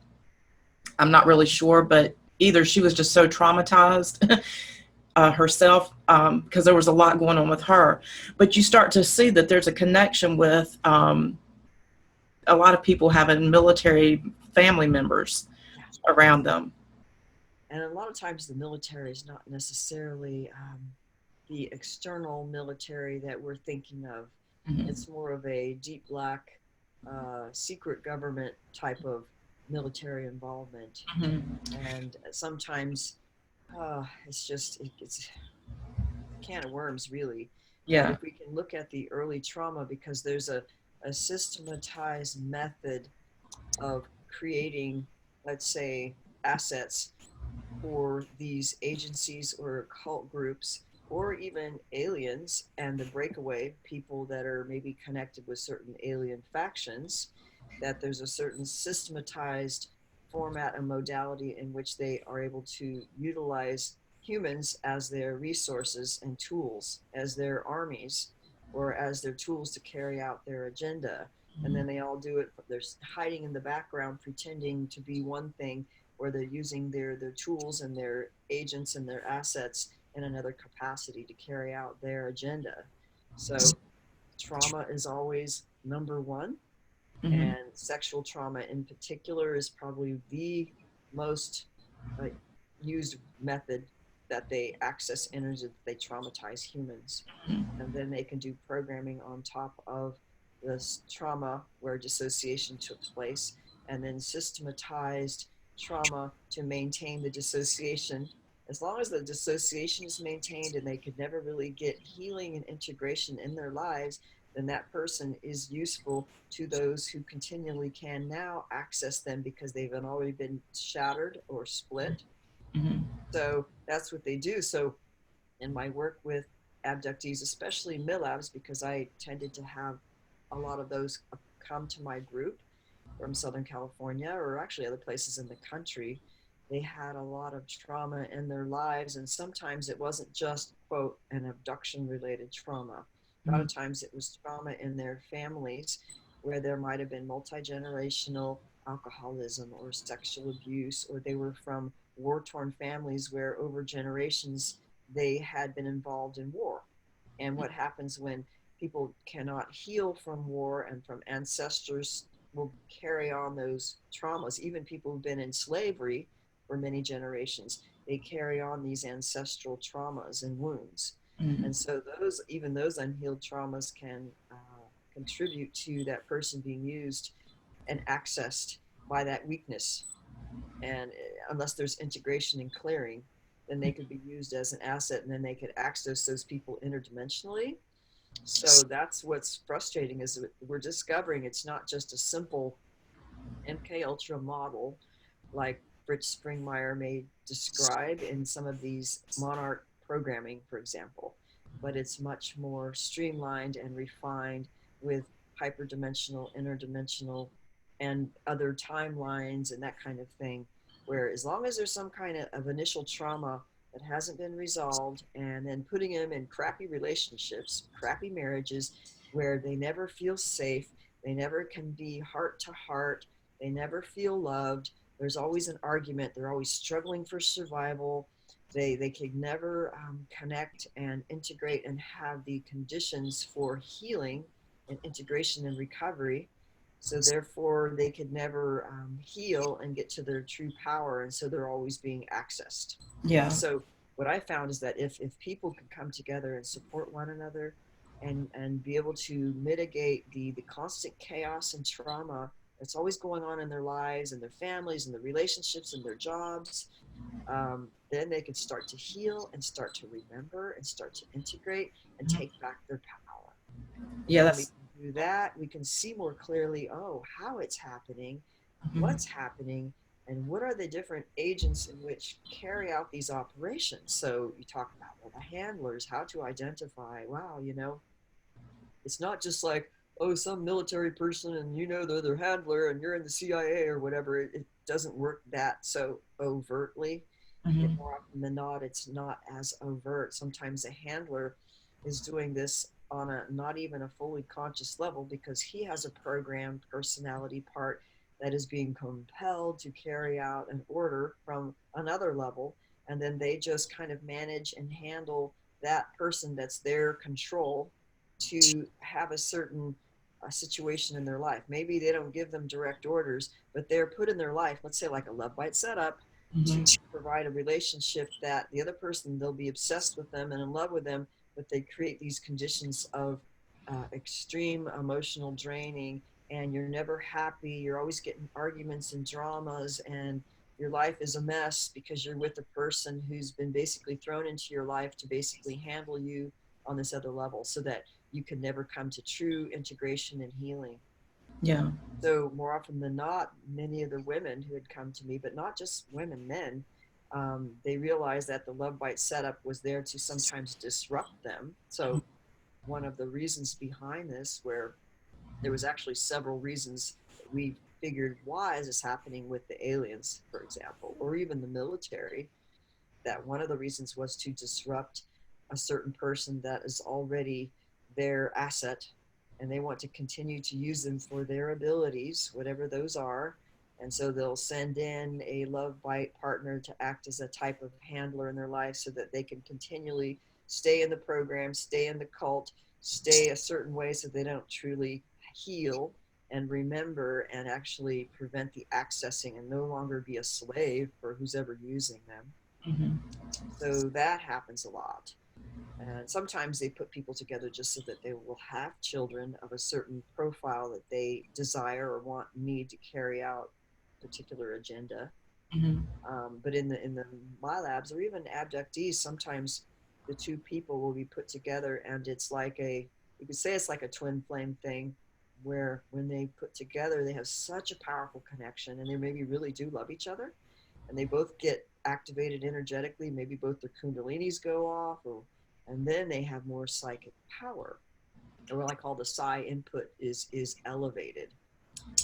I'm not really sure, but either she was just so traumatized herself, because there was a lot going on with her. But you start to see that there's a connection with a lot of people having military family members Yeah. around them. And a lot of times the military is not necessarily the external military that we're thinking of. Mhm. It's more of a deep black secret government type of military involvement. Mhm. And sometimes it's a can of worms, really. But Yeah. if we can look at the early trauma, because there's a systematized method of creating, let's say, assets for these agencies or cult groups or even aliens and the breakaway people that are maybe connected with certain alien factions, that there's a certain systematized format and modality in which they are able to utilize humans as their resources and tools, as their armies, or as their tools to carry out their agenda. And then they all do it, they're hiding in the background, pretending to be one thing, where they're using their tools and their agents and their assets in another capacity to carry out their agenda. So trauma is always number one, Mm-hmm. and sexual trauma in particular is probably the most uh, used method that they access energy, that they traumatize humans. And then they can do programming on top of this trauma where dissociation took place, and then systematized trauma to maintain the dissociation. As long as the dissociation is maintained and they could never really get healing and integration in their lives, then that person is useful to those who continually can now access them because they've already been shattered or split. Mm-hmm. So that's what they do. So in my work with abductees, especially MILABs, because I tended to have a lot of those come to my group from Southern California, or actually other places in the country. They had a lot of trauma in their lives, and sometimes it wasn't just, quote, an abduction related trauma. A lot of times it was trauma in their families where there might have been multi generational alcoholism or sexual abuse, or they were from war torn families where over generations they had been involved in war. And what happens when people cannot heal from war and from ancestors will carry on those traumas. Even people who've been in slavery for many generations, they carry on these ancestral traumas and wounds. Mm-hmm. And so those, even those unhealed traumas can contribute to that person being used and accessed by that weakness. And unless there's integration and clearing, then they could be used as an asset, and then they could access those people interdimensionally. So that's what's frustrating, is we're discovering it's not just a simple MK Ultra model like Fritz Springmeier may describe in some of these monarch programming, for example, but it's much more streamlined and refined with hyperdimensional, interdimensional, and other timelines and that kind of thing. Where as long as there's some kind of initial trauma that hasn't been resolved, and then putting them in crappy relationships, crappy marriages, where they never feel safe, they never can be heart to heart, they never feel loved, there's always an argument, they're always struggling for survival, they can never connect and integrate and have the conditions for healing and integration and recovery. So therefore they could never heal and get to their true power, and so they're always being accessed. Yeah. So what I found is that if people could come together and support one another, and be able to mitigate the constant chaos and trauma that's always going on in their lives and their families and their relationships and their jobs, then they can start to heal and start to remember and start to integrate and take back their power. And Yeah, when we that's can do that, we can see more clearly, oh, how it's happening, mhm. what's happening, and what are the different agents in which carry out these operations. So you talk about, well, the handlers, how to identify, wow, it's not just like, oh, some military person and they're their handler and you're in the CIA or whatever. It doesn't work that so overtly. And Mhm. more often than not, it's not as overt. Sometimes a handler is doing this on a not even a fully conscious level, because he has a programmed personality part that is being compelled to carry out an order from another level. And then they just kind of manage and handle that person that's their control to have a certain situation in their life. Maybe they don't give them direct orders, but they're put in their life, let's say like a love bite setup, to Mhm. provide a relationship that the other person, they'll be obsessed with them and in love with them, but they create these conditions of extreme emotional draining, and you're never happy, you're always getting arguments and dramas, and your life is a mess because you're with a person who's been basically thrown into your life to basically handle you on this other level, so that you can never come to true integration and healing. Yeah. So more often than not, many of the women who had come to me, but not just women, men, they realized that the love bite setup was there to sometimes disrupt them. So one of the reasons behind this, where there was actually several reasons that we figured, why is this happening with the aliens, for example, or even the military, that one of the reasons was to disrupt a certain person that is already their asset, and they want to continue to use them for their abilities, whatever those are. And so they'll send in a love bite partner to act as a type of handler in their life so that they can continually stay in the program, stay in the cult, stay a certain way so they don't truly heal and remember and actually prevent the accessing and no longer be a slave for who's ever using them. Mm-hmm. So that happens a lot. And sometimes they put people together just so that they will have children of a certain profile that they desire or want, need to carry out a particular agenda. Mm-hmm. But in the my labs or even abductees, sometimes the two people will be put together, and it's like you could say it's like a twin flame thing, where when they put together, they have such a powerful connection, and they maybe really do love each other, and they both get activated energetically. Maybe both their kundalinis go off, and then they have more psychic power, or what I call the psi input is elevated.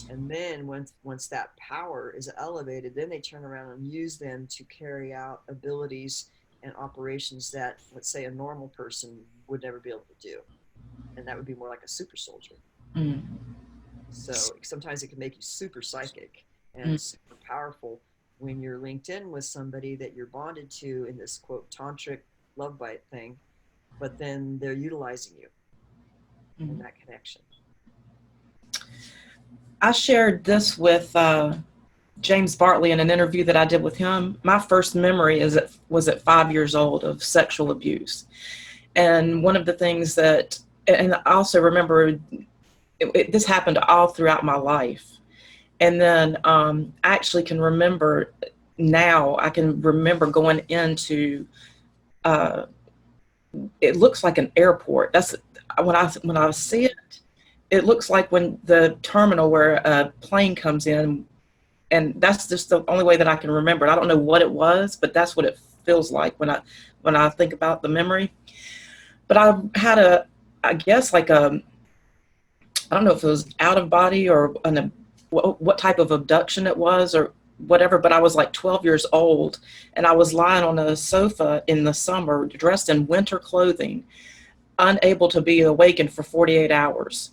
And then once that power is elevated, then they turn around and use them to carry out abilities and operations that, let's say, a normal person would never be able to do. And that would be more like a super soldier. Mm-hmm. So sometimes it can make you super psychic Mm-hmm. and super powerful when you're linked in with somebody that you're bonded to in this, quote, tantric love bite thing, but then they're utilizing you in that connection. I shared this with James Bartley in an interview that I did with him. My first memory was at 5 years old of sexual abuse. And one of the things that, and I also remember this happened all throughout my life. And then I actually can remember now, I can remember going into, it looks like an airport. That's when I see it, it looks like when the terminal where a plane comes in, and that's just the only way that I can remember it. I don't know what it was, but that's what it feels like when I think about the memory. But I had I guess like I don't know if it was out of body or what type of abduction it was or whatever, but I was like 12 years old, and I was lying on a sofa in the summer dressed in winter clothing, unable to be awakened for 48 hours.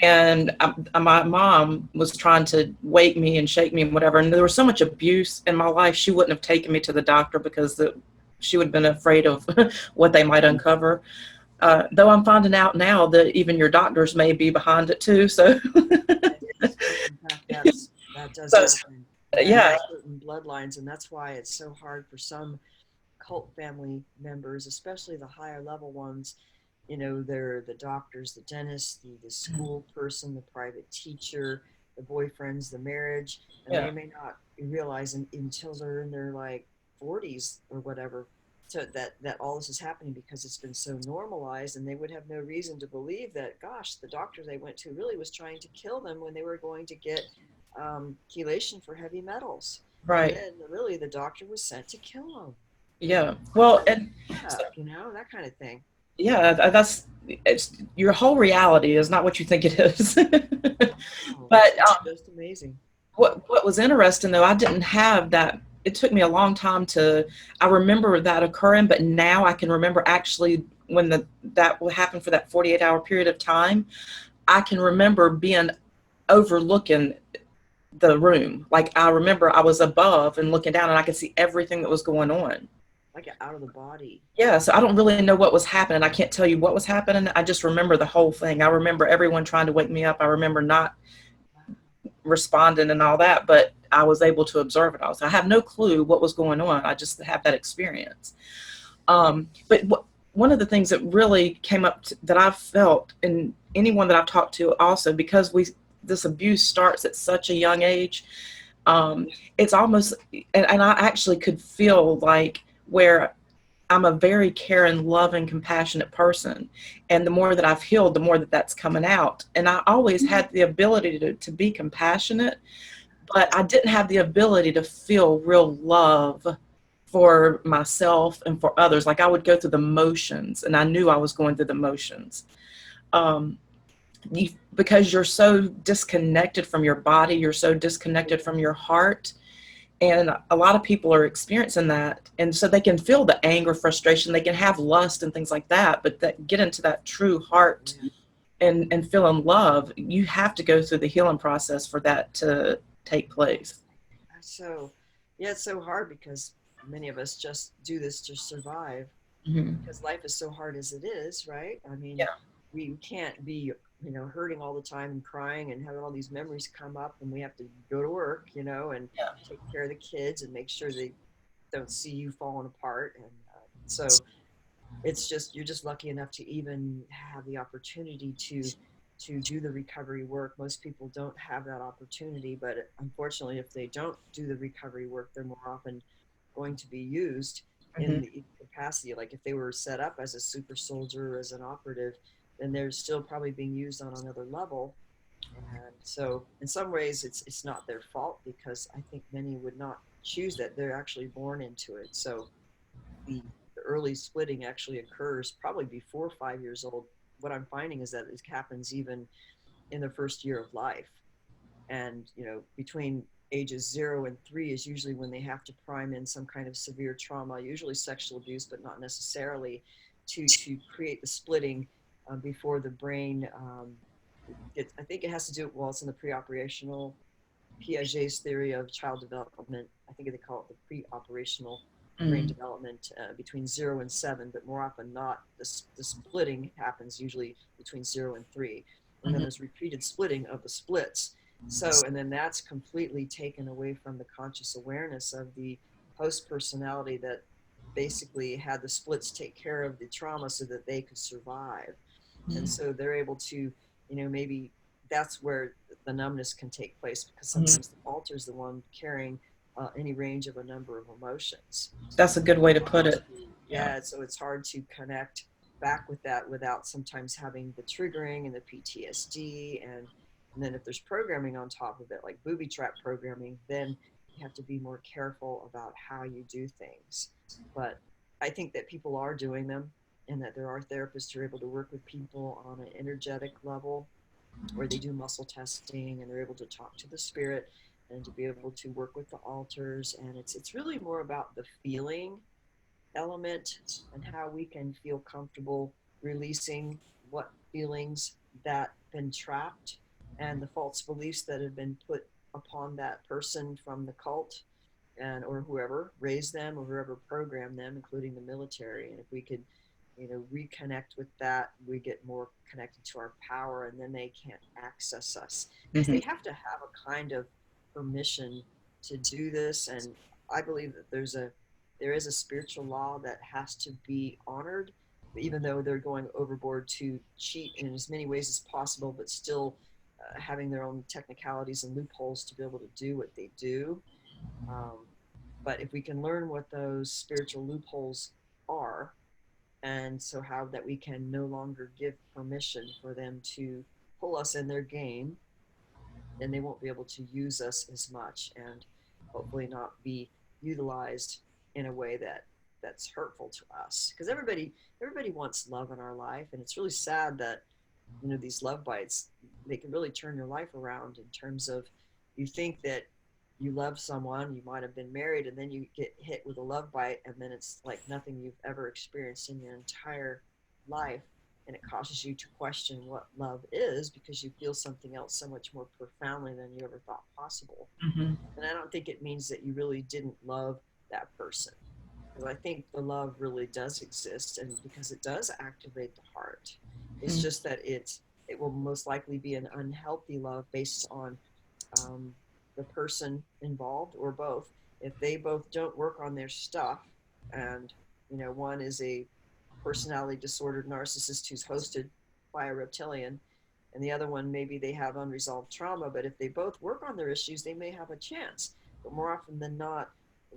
And my mom was trying to wake me and shake me and whatever. And there was so much abuse in my life, she wouldn't have taken me to the doctor because she would have been afraid of what they might uncover. Though I'm finding out now that even your doctors may be behind it too. So, That does happen. Yeah. Certain bloodlines, and that's why it's so hard for some cult family members, especially the higher level ones. You know, they're the doctors, the dentists, the school person, the private teacher, the boyfriends, the marriage, and they may not realize until they're in their like 40s or whatever, so that all this is happening because it's been so normalized, and they would have no reason to believe that, gosh, the doctor they went to really was trying to kill them when they were going to get chelation for heavy metals. Right. And then really the doctor was sent to kill them. Yeah. Well, and you know, that kind of thing. Yeah, it's your whole reality is not what you think it is. Wow, But just amazing. What was interesting though, I didn't have that. It took me a long time I remember that occurring, but now I can remember actually when that will happen for that 48-hour period of time. I can remember being overlooking the room. Like I remember I was above and looking down, and I could see everything that was going on. Like out of the body. Yeah, so I don't really know what was happening. I can't tell you what was happening. I just remember the whole thing. I remember everyone trying to wake me up. I remember not responding and all that, but I was able to observe it all. So I have no clue what was going on. I just have that experience. But one of the things that really came up that I've felt, and anyone that I've talked to also, because this abuse starts at such a young age, it's almost, and I actually could feel like where I'm a very caring, loving, compassionate person. And the more that I've healed, the more that's coming out. And I always had the ability to be compassionate, but I didn't have the ability to feel real love for myself and for others. Like I would go through the motions, and I knew I was going through the motions. Um, because you're so disconnected from your body, you're so disconnected from your heart. And a lot of people are experiencing that. And so they can feel the anger, frustration, they can have lust and things like that, but that get into that true heart Yeah. and feeling love, you have to go through the healing process for that to take place. So, yeah, it's so hard because many of us just do this to survive Mm-hmm. because life is so hard as it is, right? I mean, Yeah. we can't be, hurting all the time and crying and having all these memories come up, and we have to go to work, and Yeah. take care of the kids and make sure they don't see you falling apart. And so it's just, you're just lucky enough to even have the opportunity to do the recovery work. Most people don't have that opportunity, but unfortunately, if they don't do the recovery work, they're more often going to be used in Mm-hmm. the capacity. Like if they were set up as a super soldier or as an operative, then they're still probably being used on another level. And so in some ways it's not their fault, because I think many would not choose that. They're actually born into it. So the early splitting actually occurs probably before 5 years old. What I'm finding is that it happens even in the first year of life. And, between ages 0 and 3 is usually when they have to prime in some kind of severe trauma, usually sexual abuse, but not necessarily, to create the splitting before the brain I think it has to do, well, it's in the pre-operational Piaget's theory of child development. I think they call it the pre-operational brain Mm-hmm. development between 0 and 7, but more often not, the splitting happens usually between 0 and 3. And then Mm-hmm. there's repeated splitting of the splits. So, and then that's completely taken away from the conscious awareness of the host personality that basically had the splits take care of the trauma so that they could survive. And so they're able to, maybe that's where the numbness can take place, because Mm-hmm. sometimes the alter is the one carrying any range of a number of emotions. That's a So good way to put it. Yeah. yeah, so it's hard to connect back with that without sometimes having the triggering and the PTSD. And then if there's programming on top of it, like booby trap programming, then you have to be more careful about how you do things. But I think that people are doing them, and that there are therapists who are able to work with people on an energetic level, where they do muscle testing and they're able to talk to the spirit and to be able to work with the alters. And it's really more about the feeling element and how we can feel comfortable releasing what feelings that been trapped, and the false beliefs that have been put upon that person from the cult, and or whoever raised them or whoever programmed them, including the military. And if we could, reconnect with that, we get more connected to our power, and then they can't access us, because Mm-hmm. they have to have a kind of permission to do this. And I believe that there is a spiritual law that has to be honored, even though they're going overboard to cheat in as many ways as possible, but still having their own technicalities and loopholes to be able to do what they do. um, but if we can learn what those spiritual loopholes are, and so how that we can no longer give permission for them to pull us in their game, then they won't be able to use us as much, and hopefully not be utilized in a way that's hurtful to us. Because everybody wants love in our life, and it's really sad that, these love bites, they can really turn your life around, in terms of, you think that you love someone, you might have been married, and then you get hit with a love bite, and then it's like nothing you've ever experienced in your entire life. And it causes you to question what love is, because you feel something else so much more profoundly than you ever thought possible. Mm-hmm. And I don't think it means that you really didn't love that person, because I think the love really does exist, and because it does activate the heart. It's just that it will most likely be an unhealthy love based on um, the person involved, or both. If they both don't work on their stuff, and one is a personality disordered narcissist who's hosted by a reptilian, and the other one, maybe they have unresolved trauma, but if they both work on their issues, they may have a chance. But more often than not,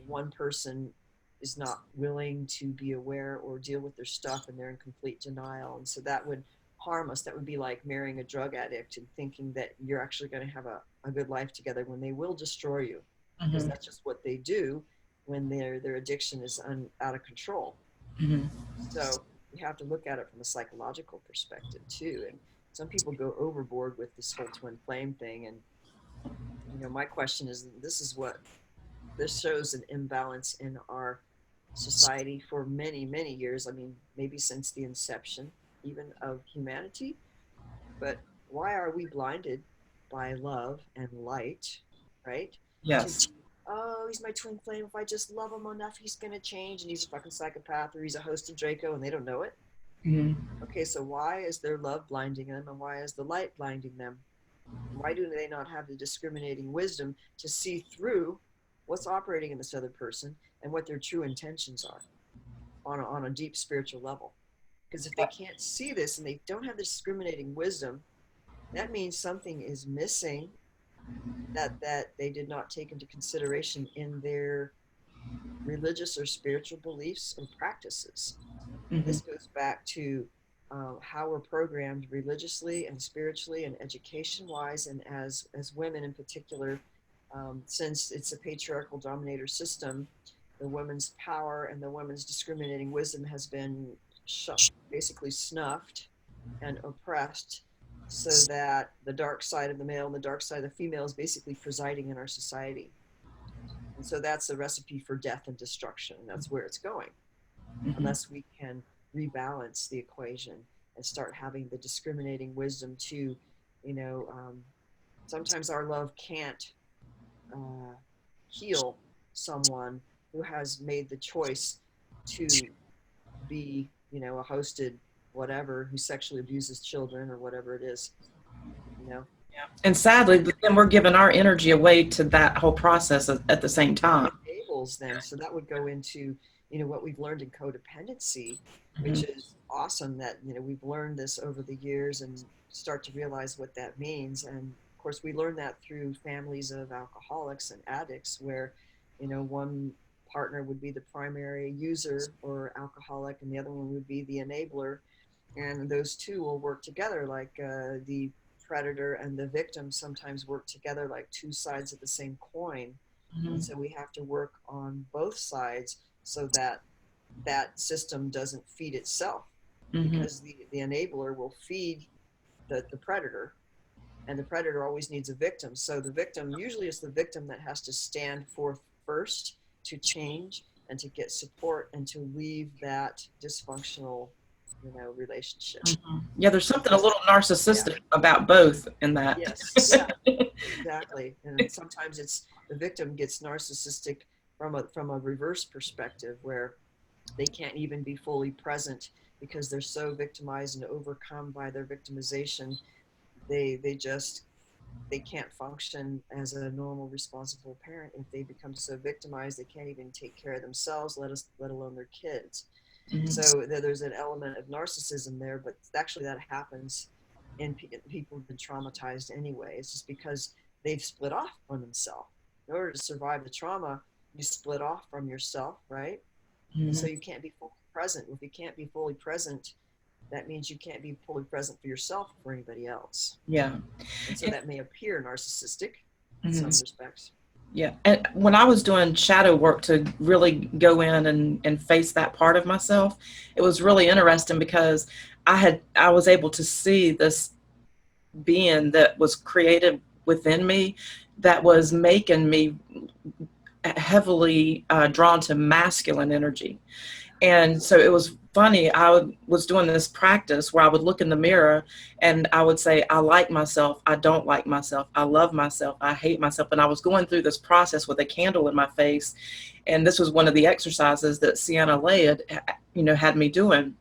one person is not willing to be aware or deal with their stuff, and they're in complete denial. And so that would harm us. That would be like marrying a drug addict and thinking that you're actually going to have a good life together, when they will destroy you, because Mm-hmm. that's just what they do when their addiction is out of control. Mm-hmm. So you have to look at it from a psychological perspective too. And some people go overboard with this whole twin flame thing. And my question is, this shows an imbalance in our society for many, many years. I mean, maybe since the inception even of humanity. But why are we blinded by love and light, right? To, Yes. oh, he's my twin flame. If I just love him enough, he's going to change. And he's a fucking psychopath, or he's a host of Draco, and they don't know it. Mm-hmm. Okay, so why is their love blinding them, and why is the light blinding them? Why do they not have the discriminating wisdom to see through what's operating in this other person and what their true intentions are on a deep spiritual level? Because if they can't see this and they don't have the discriminating wisdom, that means something is missing that they did not take into consideration in their religious or spiritual beliefs or practices. And Mm-hmm. this goes back to how we're programmed religiously and spiritually and education wise, and as women in particular, since it's a patriarchal dominator system, the women's power and the women's discriminating wisdom has been basically snuffed and oppressed, so that the dark side of the male and the dark side of the female is basically presiding in our society. And so that's a recipe for death and destruction. That's where it's going, Mm-hmm. unless we can rebalance the equation and start having the discriminating wisdom to, sometimes our love can't heal someone who has made the choice to be, a hosted whatever, who sexually abuses children or whatever it is, And sadly, then we're giving our energy away to that whole process at the same time. enables them. So that would go into, what we've learned in codependency, which Mm-hmm. is awesome that, we've learned this over the years and start to realize what that means. And of course, we learn that through families of alcoholics and addicts, where, one partner would be the primary user or alcoholic, and the other one would be the enabler. And those two will work together, like the predator and the victim sometimes work together like two sides of the same coin. Mm-hmm. And so we have to work on both sides so that that system doesn't feed itself, Mm-hmm. because the enabler will feed the predator, and the predator always needs a victim. So the victim, usually it's the victim that has to stand forth first to change and to get support and to leave that dysfunctional, relationship. Mm-hmm. Yeah, there's something a Sometimes, little narcissistic about both in that. yes, yeah, exactly. And sometimes it's the victim gets narcissistic from a reverse perspective, where they can't even be fully present because they're so victimized and overcome by their victimization. They can't function as a normal, responsible parent if they become so victimized. They can't even take care of themselves, let alone their kids. Mm-hmm. So there's an element of narcissism there, but actually that happens in people who've been traumatized anyway. It's just because they've split off from themselves. In order to survive the trauma, you split off from yourself, right? Mm-hmm. So you can't be fully present. If you can't be fully present, that means you can't be fully present for yourself or for anybody else. Yeah. And so that may appear narcissistic in Mm-hmm. some respects. Yeah. And when I was doing shadow work to really go in and face that part of myself, it was really interesting because I was able to see this being that was created within me that was making me heavily drawn to masculine energy. And so it was funny. I was doing this practice where I would look in the mirror and I would say, I like myself. I don't like myself. I love myself. I hate myself. And I was going through this process with a candle in my face. And this was one of the exercises that Sienna Lay had me doing.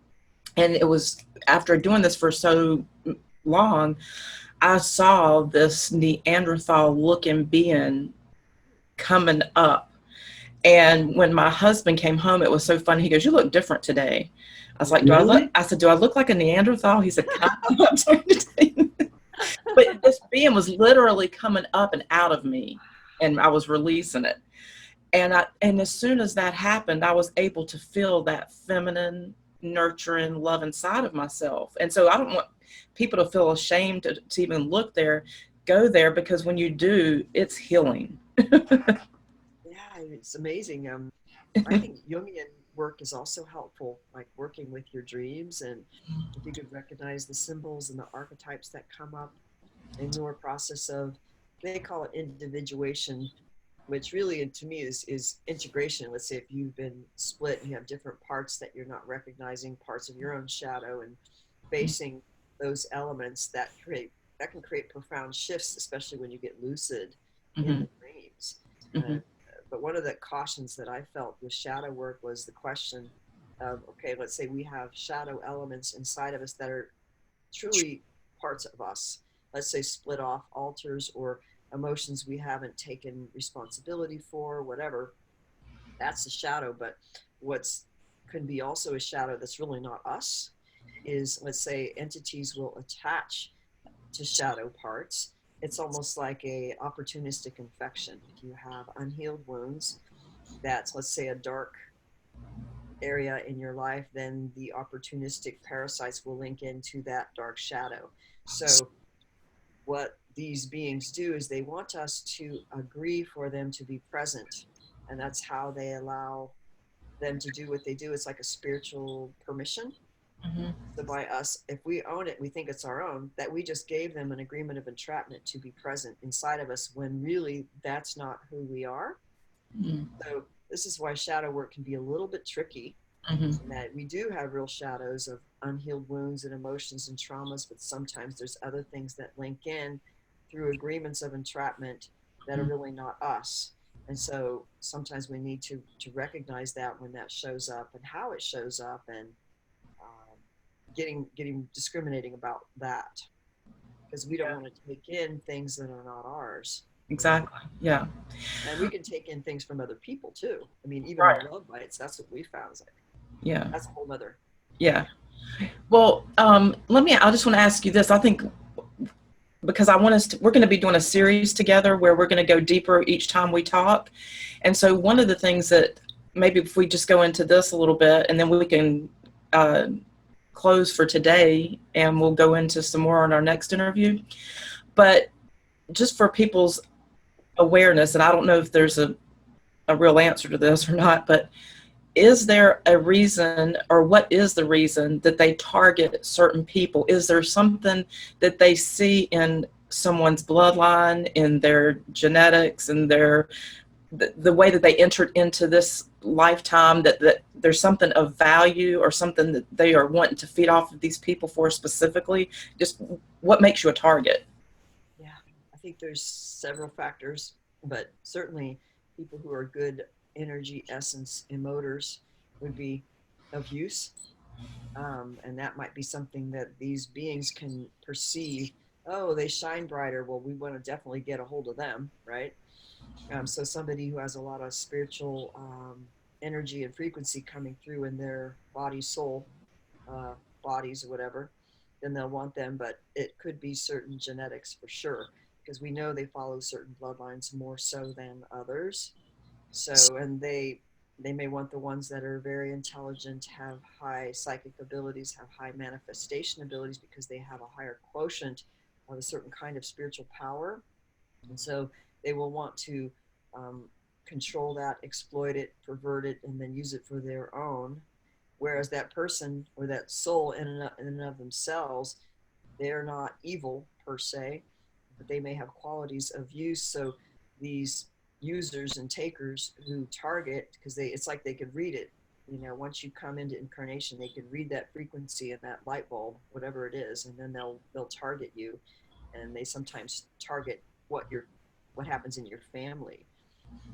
And it was after doing this for so long, I saw this Neanderthal looking being coming up. And when my husband came home, it was so funny. He goes, "You look different today." I was like, Really? I said, "Do I look like a Neanderthal?" He said, "Come up." But this being was literally coming up and out of me, and I was releasing it. And as soon as that happened, I was able to feel that feminine nurturing love inside of myself. And so I don't want people to feel ashamed to even look there, go there, because when you do, it's healing. Yeah, it's amazing. I think Jungian work is also helpful, like working with your dreams, and if you could recognize the symbols and the archetypes that come up in your process of, they call it individuation, which really to me is integration. Let's say if you've been split and you have different parts that you're not recognizing, parts of your own shadow, and facing those elements that can create profound shifts, especially when you get lucid in Mm-hmm. the dreams. Mm-hmm. uh, but one of the cautions that I felt with shadow work was the question of, okay, let's say we have shadow elements inside of us that are truly parts of us, let's say split off alters or emotions we haven't taken responsibility for, whatever. That's a shadow. But what's can be also a shadow that's really not us is, let's say, entities will attach to shadow parts. It's almost like a opportunistic infection. If you have unhealed wounds, that's, let's say, a dark area in your life, then the opportunistic parasites will link into that dark shadow. So what these beings do is they want us to agree for them to be present, and that's how they allow them to do what they do. It's like a spiritual permission. Mm-hmm. So by us, if we own it, we think it's our own, that we just gave them an agreement of entrapment to be present inside of us, when really that's not who we are. So this is why shadow work can be a little bit tricky, Mm-hmm. in that we do have real shadows of unhealed wounds and emotions and traumas, but sometimes there's other things that link in through agreements of entrapment that are really not us. And so sometimes we need to recognize that when that shows up and how it shows up, and um, getting discriminating about that, because we don't Yeah, want to take in things that are not ours. exactly. Yeah. And we can take in things from other people too. I mean, even in Right. love bites, that's what we found. Is like, Yeah. that's a whole other Yeah. thing. Well, I just want to ask you this. I think because we're going to be doing a series together where we're going to go deeper each time we talk. And so one of the things that maybe if we just go into this a little bit and then we can uh, close for today and we'll go into some more on our next interview. But just for people's awareness, and I don't know if there's a real answer to this or not, but is there a reason, or what is the reason that they target certain people? Is there something that they see in someone's bloodline, in their genetics, and the way that they entered into this lifetime, that there's something of value or something that they are wanting to feed off of these people for specifically? Just what makes you a target? Yeah, I think there's several factors, but certainly people who are good energy essence emoters would be of use. And that might be something that these beings can perceive. Oh, they shine brighter. Well, we want to definitely get a hold of them, right? So somebody who has a lot of spiritual energy and frequency coming through in their body, soul, uh, bodies or whatever, then they'll want them. But it could be certain genetics for sure, because we know they follow certain bloodlines more so than others. So, and they may want the ones that are very intelligent, have high psychic abilities, have high manifestation abilities, because they have a higher quotient of a certain kind of spiritual power. And so they will want to um, control that, exploit it, pervert it, and then use it for their own. Whereas that person or that soul in and of themselves, they're not evil per se, but they may have qualities of use. So these users and takers who target, because it's like they could read it. You know, once you come into incarnation, they can read that frequency and that light bulb, whatever it is, and then they'll target you. And they sometimes target what happens in your family,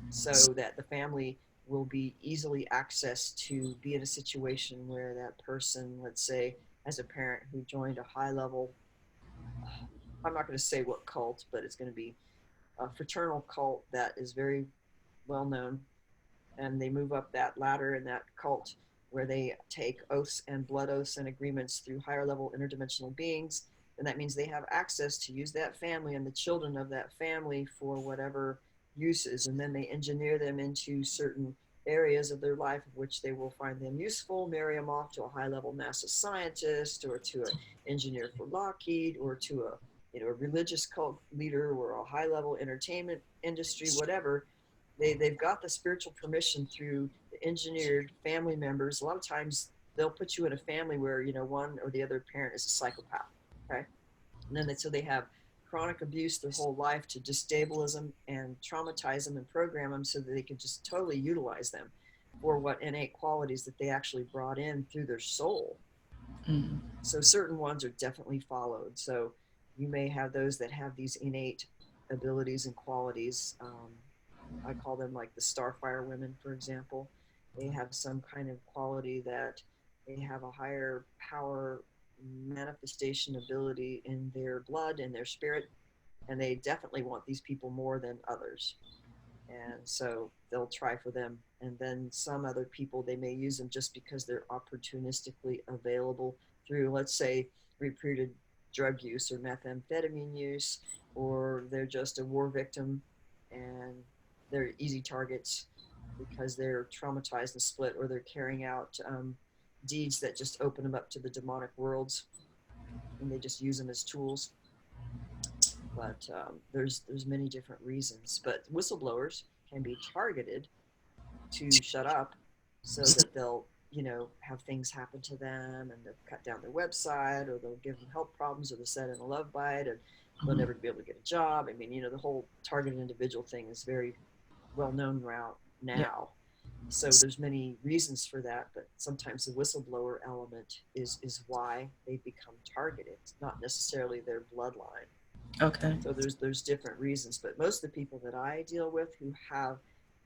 so that the family will be easily accessed to be in a situation where that person, let's say, as a parent who joined a high level, I'm not going to say what cult, but it's going to be a fraternal cult that is very well known, and they move up that ladder in that cult where they take oaths and blood oaths and agreements through higher level interdimensional beings. And that means they have access to use that family and the children of that family for whatever uses. And then they engineer them into certain areas of their life of which they will find them useful, marry them off to a high-level NASA scientist or to an engineer for Lockheed or to a a religious cult leader or a high-level entertainment industry, whatever. They've got the spiritual permission through the engineered family members. A lot of times they'll put you in a family where one or the other parent is a psychopath. Okay, and then so they have chronic abuse their whole life to destabilize them and traumatize them and program them so that they can just totally utilize them for what innate qualities that they actually brought in through their soul. Mm. So certain ones are definitely followed. So you may have those that have these innate abilities and qualities. I call them like the starfire women, for example. They have some kind of quality that they have a higher power manifestation ability in their blood and their spirit, and they definitely want these people more than others. And so they'll try for them. And then some other people, they may use them just because they're opportunistically available through, let's say, repeated drug use or methamphetamine use, or they're just a war victim and they're easy targets because they're traumatized and split, or they're carrying out deeds that just open them up to the demonic worlds, and they just use them as tools. But there's many different reasons. But whistleblowers can be targeted to shut up so that they'll have things happen to them, and they'll cut down their website, or they'll give them health problems, or they'll set in a love bite, and they'll never be able to get a job. I mean, the whole targeted individual thing is very well known route Yeah. now. So there's many reasons for that, but sometimes the whistleblower element is why they become targeted. It's not necessarily their bloodline. Okay. So there's different reasons, but most of the people that I deal with who have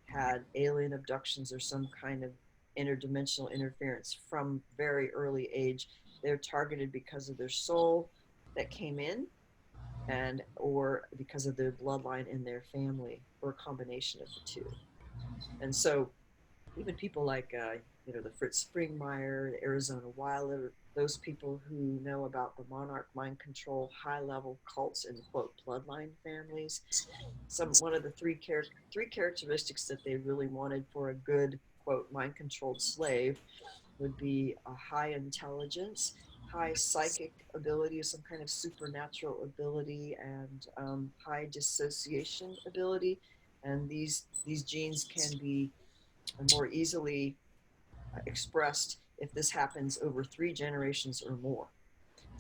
had alien abductions or some kind of interdimensional interference from very early age, they're targeted because of their soul that came in, and or because of their bloodline in their family, or a combination of the two. And so even people like the Fritz Springmeier, the Arizona Wilder, those people who know about the monarch mind control, high level cults and quote bloodline families. One of the three characteristics that they really wanted for a good quote mind controlled slave would be a high intelligence, high psychic ability, some kind of supernatural ability, and high dissociation ability. And these genes can be more easily expressed if this happens over 3 generations or more.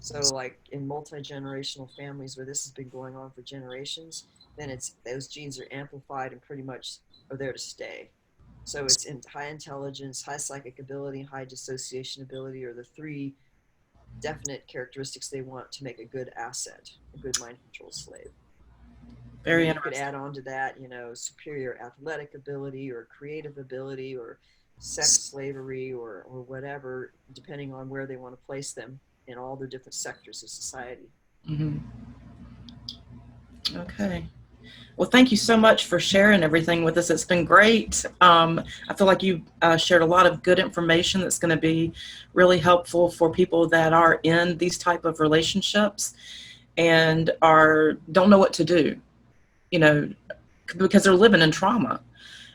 So, like in multi-generational families where this has been going on for generations, then it's those genes are amplified and pretty much are there to stay. So it's in high intelligence, high psychic ability, high dissociation ability, are the three definite characteristics they want to make a good asset, a good mind control slave. And Very then you could interesting. add on to that, superior athletic ability or creative ability or sex slavery or whatever, depending on where they want to place them in all the different sectors of society. Hmm. Okay. Well, thank you so much for sharing everything with us. It's been great. I feel like you shared a lot of good information that's going to be really helpful for people that are in these type of relationships and don't know what to do, you know, because they're living in trauma.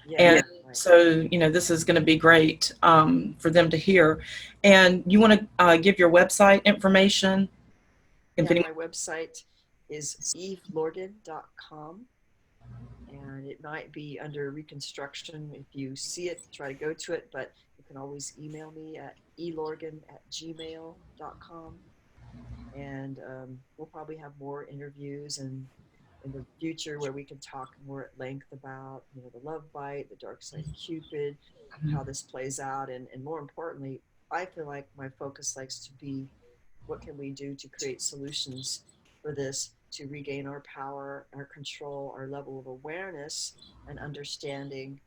Yeah, And right. so, this is going to be great for them to hear. And you want to give your website information? If Yeah, anyone, my website is evelorgen.com, and it might be under reconstruction. If you see it, try to go to it, but you can always email me at elorgen@gmail.com. And we'll probably have more interviews and in the future where we can talk more at length about the love bite, the dark side of Cupid, how this plays out, and more importantly, I feel like my focus likes to be what can we do to create solutions for this, to regain our power, our control, our level of awareness and understanding,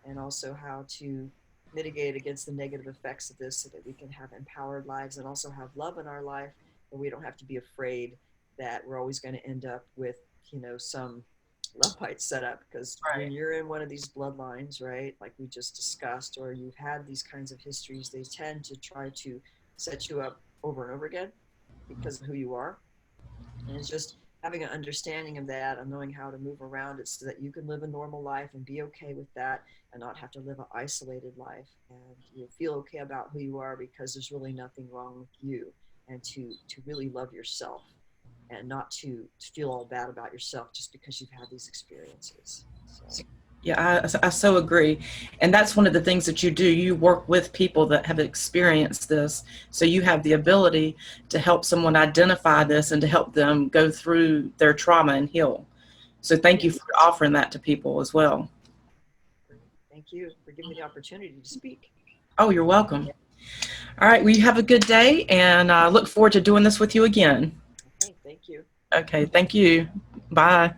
and also how to mitigate against the negative effects of this so that we can have empowered lives and also have love in our life, and we don't have to be afraid that we're always going to end up with some love bite set up, because when right. you're in one of these bloodlines, right, like we just discussed, or you've had these kinds of histories, they tend to try to set you up over and over again because of who you are. And it's just having an understanding of that and knowing how to move around it so that you can live a normal life and be okay with that and not have to live an isolated life, and you feel okay about who you are because there's really nothing wrong with you, and to really love yourself and not to feel all bad about yourself just because you've had these experiences. So Yeah, I so agree. And that's one of the things that you do. You work with people that have experienced this. So you have the ability to help someone identify this and to help them go through their trauma and heal. So thank yeah, you for offering that to people as well. great. Thank you for giving me the opportunity to speak. Oh, you're welcome. All right. Well, you have a good day, and I look forward to doing this with you again. Okay, thank you. Okay. Thank you. Bye.